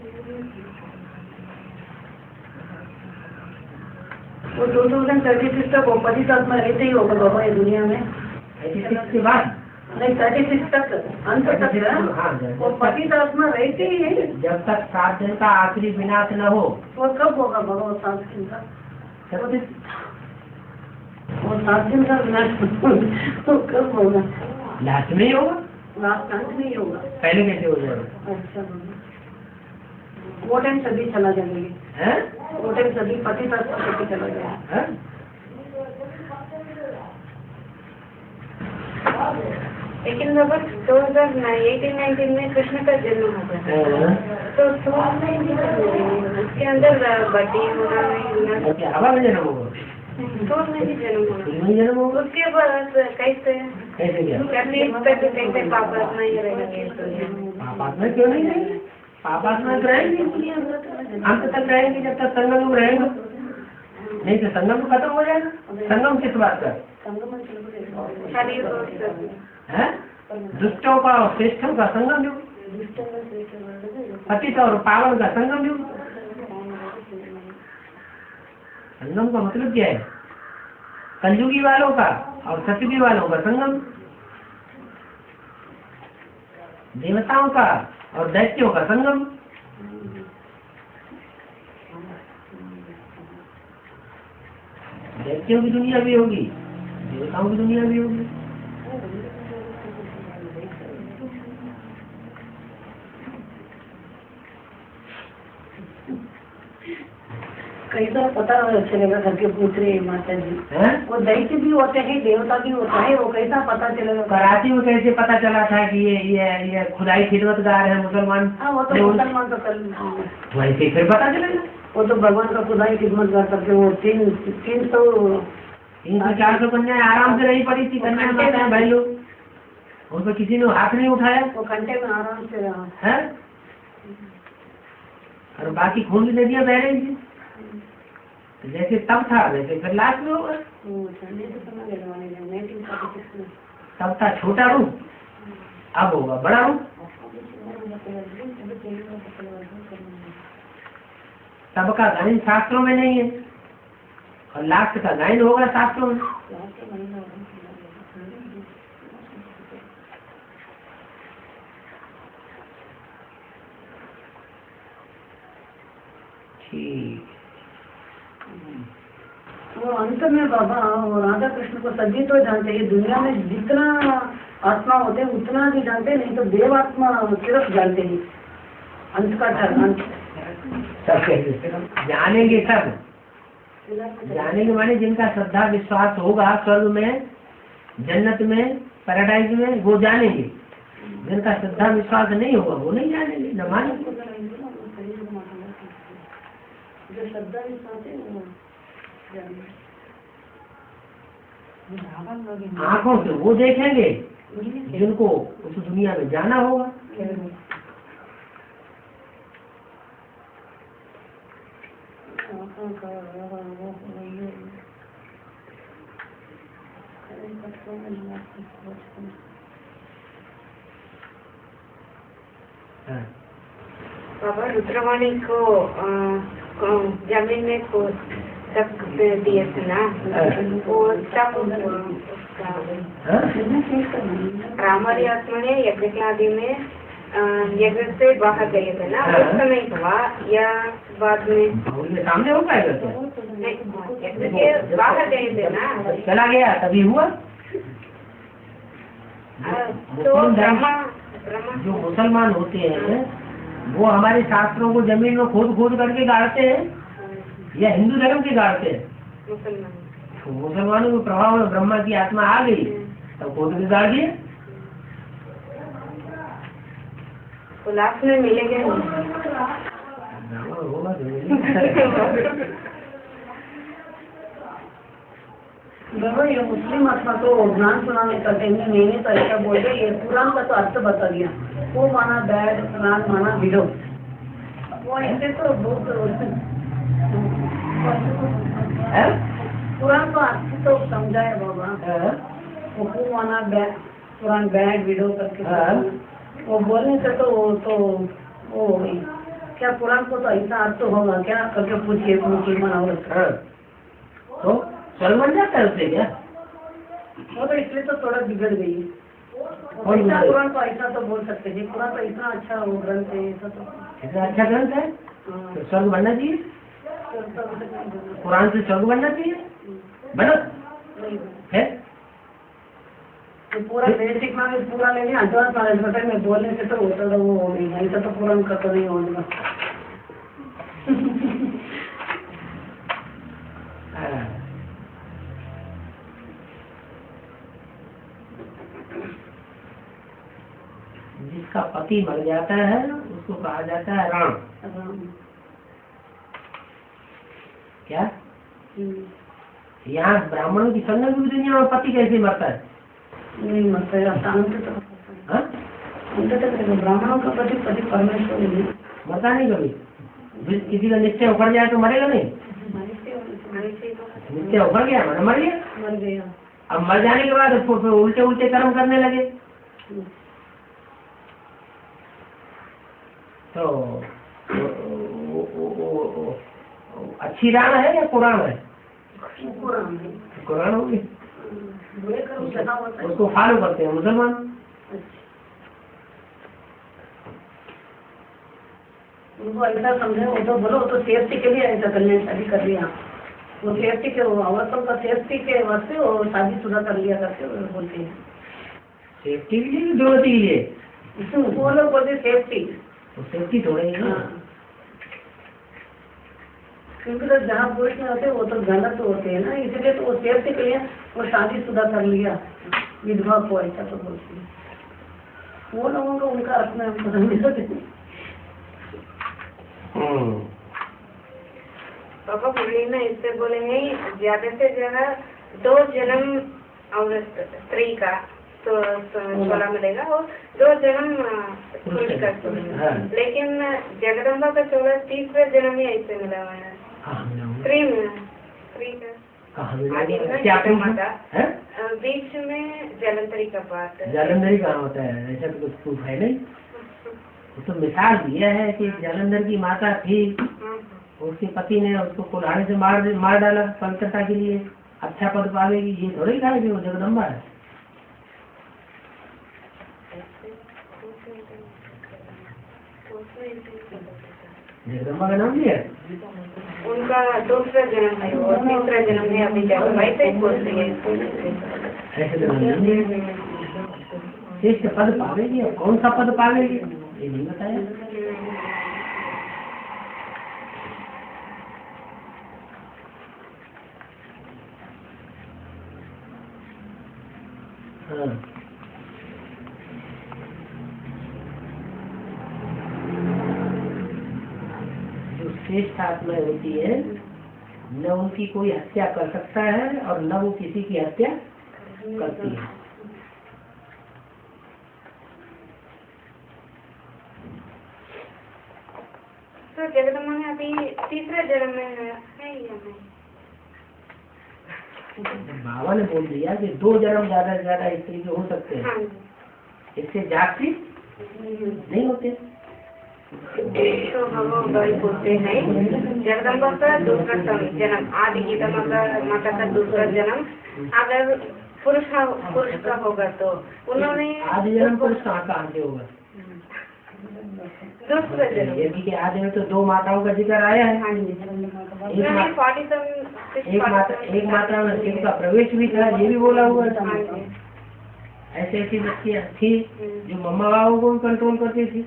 वो 2036 तक वो 25 साल में रहते ही होगा बाबा ये दुनिया में। 36 के बाद नहीं 36 तक अंत तक हाँ, वो 25 साल में रहते ही है। जब तक 7 दिन का आखिरी विनाश न हो। वो कब होगा बाबा वो 7 दिन का? 36 वो 7 दिन का विनाश तो कब होगा? लास्ट में ही होगा। लास्ट अंत में ही होगा। पहले कैसे हो जाएगा? अच्छा बाबा वो टाइम सभी चला जाएंगे। हैं? वो टाइम सभी 25 साल तक चला जाएगा। हैं? लेकिन बाबा 2018-19 में कृष्ण का जन्म हुआ था, तो उसके अंदर बड़ी होना नहीं हवा में जन्म होगा। सूर में भी जन्म होना, इसमें जन्म होगा। उसके बाद कैसे कैसे कैसे पापा नहीं रहेगा? पापात्मा क्यों नहीं रहेंगे? पापात्मा तो रहेंगे दुनिया में, अंत तक रहेंगे जब तक संगम में रहेगा। नहीं तो संगम खत्म हो जाएगा। संगम किस बात का है? दुष्टों का और श्रेष्ठों का संगम युग, पतित और पावन का संगम युग। संगम का मतलब क्या है? कलयुगी वालों का और सतयुगी वालों का संगम, देवताओं का और दैत्यों का संगम। दैत्यों की दुनिया भी होगी, देवताओं की दुनिया भी होगी। कैसा पता चलेगा घर के पुत्री माता जी? वो दैत्य भी होते हैं, देवता भी होता है, वो कैसा पता चलेगा? कराची में कैसे पता चला था कि ये खुदाई खिदमतगार है मुसलमान? हाँ वो तो मुसलमान तो कर वैसे फिर पता चलेगा। वो तो भगवान का खुदाई खिदमत कर सकते। वो 300-400 कन्या आराम से रही पड़ी थी। कन्या माता है भाई लोग, उन पर किसी ने हाथ नहीं उठाया। वो घंटे में आराम से रहा है, और बाकी खून की नदियां बह रही थी। जैसे तब था वैसे फिर लास्ट में होगा। तब था छोटा रूप, अब होगा बड़ा रूप। तब का गायन शास्त्रों में नहीं है और लास्ट का गायन होगा शास्त्रों में। ठीक। वो अंत में बाबा और राधा कृष्ण को सभी तो जानते हैं। दुनिया में जितना आत्मा होते हैं उतना भी जानते, नहीं तो देव आत्मा सिर्फ जानते हैं अंत का अंत। सब जानेंगे, सब जानेंगे माने जिनका श्रद्धा विश्वास होगा स्वर्ग में, जन्नत में, पैराडाइज में, वो जानेंगे। जिनका श्रद्धा विश्वास नहीं होगा वो नहीं जानेंगे, न मानेंगे। जो श्रद्धा विश्वास है आंखों से वो देखेंगे जिनको उस दुनिया में जाना होगा। बाबा रुद्रवाणी को जमीन में को तक दिए थे ना, वो तब उसका रामरी आत्मा ने यज्ञ में यज्ञ से बाहर गए थे ना, उस समय हुआ या बाद में? सामने हो पाएगा यज्ञ के बाहर गए थे ना, चला गया तभी हुआ। तो ब्रह्मा जो मुसलमान होते हैं वो हमारे शास्त्रों को जमीन में खोद खोद करके गाड़ते हैं या हिंदू धर्म के गाड़ते हैं? मुसलमान। मुसलमानों के प्रभाव में ब्रह्मा की आत्मा आ गई तब खोद के गाड़ दिए। तो लास्ट में मिलेंगे बाबा ये मुस्लिम आत्मा तो ज्ञान सुनाने करते हैं, मैंने तो ऐसा बोल दिया, ये कुरान का तो अर्थ बता दिया, वो माना बैड, कुरान माना विडो, वो ऐसे तो बहुत कुरान का अर्थ तो समझाया बाबा, वो माना बैड, कुरान बैड विडो करके वो बोलने से तो वो हो गई क्या, कुरान को तो ऐसा अर्थ होगा क्या करके पूछिए मुसलमान औरत तो चल बन जाता है उससे क्या? वो तो इसलिए तो थोड़ा बिगड़ गई है। और ऐसा कुरान को ऐसा तो बोल सकते हैं, कुरान तो इतना अच्छा वो ग्रंथ है, ऐसा तो इतना अच्छा ग्रंथ है हाँ। तो स्वर्ग बनना चाहिए, कुरान से स्वर्ग बनना चाहिए, बनो है तो पूरा बेसिक नॉलेज पूरा ले लिया, एडवांस नॉलेज बताए, मैं बोलने से तो होता था वो हो गई, ऐसा तो कुरान का तो नहीं होगा। जिसका पति मर जाता है उसको कहा जाता है राम। क्या यहाँ ब्राह्मणों की संग की दुनिया में पति कैसे मरता है? नहीं मरता है, ब्राह्मणों का पति पति परमेश्वर नहीं मरता नहीं कभी, किसी का निश्चय उखड़ जाए तो मरेगा नहीं, निश्चय उखड़ गया मैंने मर गया, अब मर जाने के बाद उल्टे उल्टे कर्म करने लगे तो अच्छी राम है या कुरान है? कुरान होगी, उसको फॉलो करते हैं मुसलमान। उनको ऐसा समझे, वो तो बोलो, वो तो सेफ्टी के लिए ऐसा करने शादी कर लिया, वो सेफ्टी के औरतों का सेफ्टी के वास्ते वो शादी शुदा कर लिया करके बोलते हैं। सेफ्टी के लिए, दुर्गति के लिए वो लोग बोलते सेफ्टी, सेफ्टी थोड़ी है ना, क्योंकि तो जहाँ पुरुष में होते वो तो गलत होते हैं ना, इसलिए तो वो सेफ्टी के लिए वो शादी शुदा कर लिया विधवा को, ऐसा तो बोलते हैं वो लोगों को, उनका अर्थ में हम पता नहीं सकते। पापा मुरली में इससे बोलेंगे ज्यादा से ज्यादा 2 जन्म और स्त्री का तो सोलह मिलेगा और 2 जन्म पुरुष का 16, लेकिन जगदम्बा का 16 तीसरे जन्म ही ऐसे मिला हुआ है, स्त्री का माता बीच में जलंधरी का पाठ, जलंधरी कहाँ होता है? ऐसा तो कुछ प्रूफ है नहीं, तो मिसाल दिया है कि जलंधर की माता थी, उसके पति ने उसको कुल्हाड़ी से मार डाला पवित्रता के लिए, अच्छा पद पावेगी, ये थोड़ी कहा कि वो जगदम्बा है। जगदम्बा का नाम लिया उनका दूसरा जन्म है, वो तीसरा जन्म है, अभी जगदम्बा ऐसे ही बोलते हैं, ऐसे पद पावेगी, और कौन सा पद पावेगी ये नहीं बताया। हाँ जो श्रेष्ठ आत्मा होती है न उनकी कोई हत्या कर सकता है और न वो किसी की हत्या करती है। तो जगदम्बा में अभी तीसरे जन्म में है या नहीं? बाबा ने बोल दिया कि 2 जन्म ज्यादा से ज्यादा स्त्री के हो सकते हैं, इससे जाति नहीं होते। तो हम बोलते हैं जगदम्बा का दूसरा जन्म, आदि गीता माता का दूसरा जन्म अगर पुरुष का होगा तो उन्होंने आदि जन्म पुरुष कहाँ से होगा? दूसरा जन्म यदि के आदि में तो 2 माताओं का जिक्र आया है, एक माता में शिव का प्रवेश भी था, ये भी बोला हुआ था। ऐसे ऐसी बच्चियाँ थी जो मम्मा बाबू को कंट्रोल करती थी,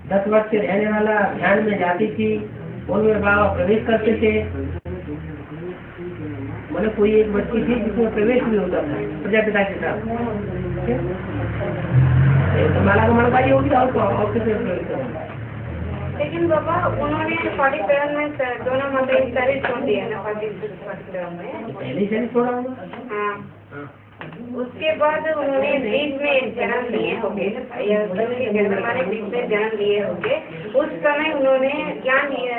10 वर्ष से रहने वाला ध्यान में जाती थी, उनमें बाबा प्रवेश करते थे। मतलब कोई एक बच्ची थी जिसमें प्रवेश भी होता था प्रजापिता के साथ, तो माला का मनपाई होगी और किसे प्रवेश करेंगे। लेकिन बाबा उन्होंने 47 में दोनों माता सारी छोड़ दी दिए ना पतिक्रम में। पहले से छोड़ा होगा। हाँ, उसके बाद उन्होंने बीच में जन्म लिए होंगे या जन्म हमारे बीच में जन्म लिए होंगे, उस समय उन्होंने क्या लिए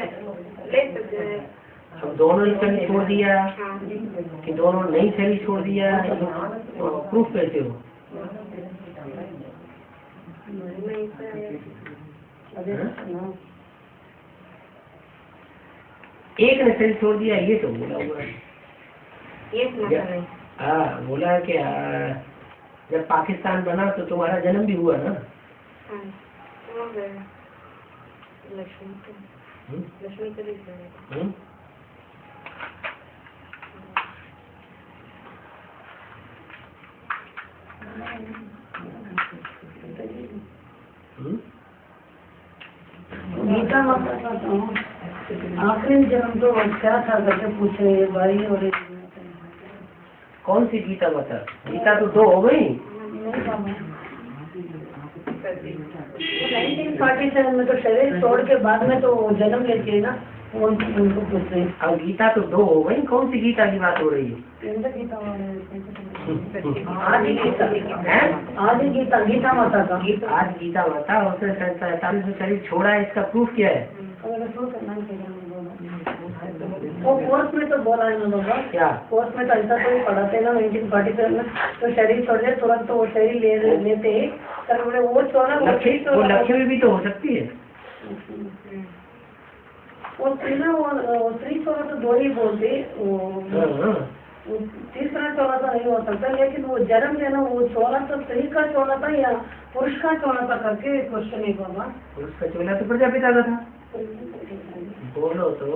ले सकते हैं? दोनों ही शरीर छोड़ दिया हाँ, कि दोनों नई शरीर छोड़ दिया, प्रूफ कैसे हो? नहीं सर, एक ने शरीर छोड़ दिया ये तो बोला हुआ है। एक मतलब नहीं। हाँ, बोला है कि जब पाकिस्तान बना तो तुम्हारा जन्म भी हुआ ना। हाँ, हो गया। लक्ष्मी को लिख देना। गीता माता का तो आखिरी जन्म तो क्या था करके पूछ रहे हैं भाई। और कौन सी गीता माता? गीता तो 2 हो गई। 1947 में तो शरीर छोड़ के बाद में तो जन्म लेती है ना, उनको पूछ रहे हैं। अब गीता तो 2 हो गई, कौन सी गीता की बात हो रही है? गीता आदि गीता, आदि गीता, गीता माता का। आज गीता माता उसने 47 में शरीर छोड़ा है, इसका प्रूफ क्या है? वो कोर्स में तो बोला है ना बाबा। क्या कोर्स में तो ऐसा तो पढ़ाते ना 1947 में तो शरीर छोड़ दे तुरंत तो वो शरीर लेते ही तर वो छोड़ा वो लक्ष्मी भी तो हो सकती है। वो स्त्री ना वो स्त्री छोड़ा तो 2 ही बोलते, तीसरा छोड़ा तो नहीं हो सकता, लेकिन वो जन्म लेना वो छोड़ा तो स्त्री का छोड़ा था या पुरुष का छोड़ा था करके क्वेश्चन है बाबा। पुरुष का छोड़ा तो प्रजापिता का था। बोलो तो।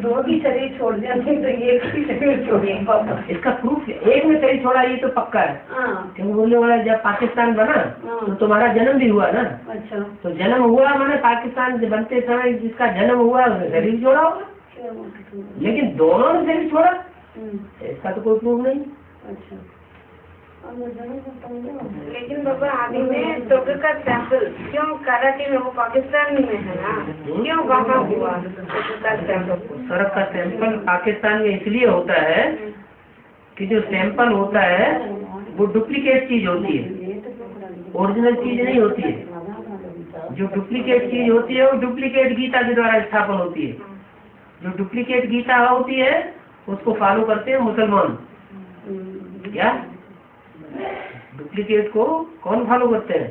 दो ही शरीर छोड़ दिया नहीं तो एक ही शरीर छोड़िए पापा। इसका प्रूफ एक में शरीर छोड़ा ये तो पक्का है। क्योंकि बोलने वाला जब पाकिस्तान बना तो तुम्हारा जन्म भी हुआ ना। अच्छा, तो जन्म हुआ मैंने पाकिस्तान बनते समय जिसका जन्म हुआ उसने शरीर छोड़ा होगा, लेकिन दोनों ने शरीर छोड़ा इसका तो कोई प्रूफ नहीं। अच्छा, लेकिन बाबा आदि में स्वर्ग का टेम्पल क्यों कराची में, वो पाकिस्तान में है ना, क्यों वहाँ हुआ स्वर्ग का टेम्पल पाकिस्तान में इसलिए होता है कि जो टेम्पल होता है वो डुप्लीकेट चीज होती है, ओरिजिनल चीज नहीं होती है। जो डुप्लीकेट चीज होती है वो डुप्लीकेट गीता के द्वारा स्थापन होती है। जो डुप्लीकेट गीता होती है उसको फॉलो करते हैं मुसलमान। क्या डुप्लीकेट को कौन फॉलो करते हैं?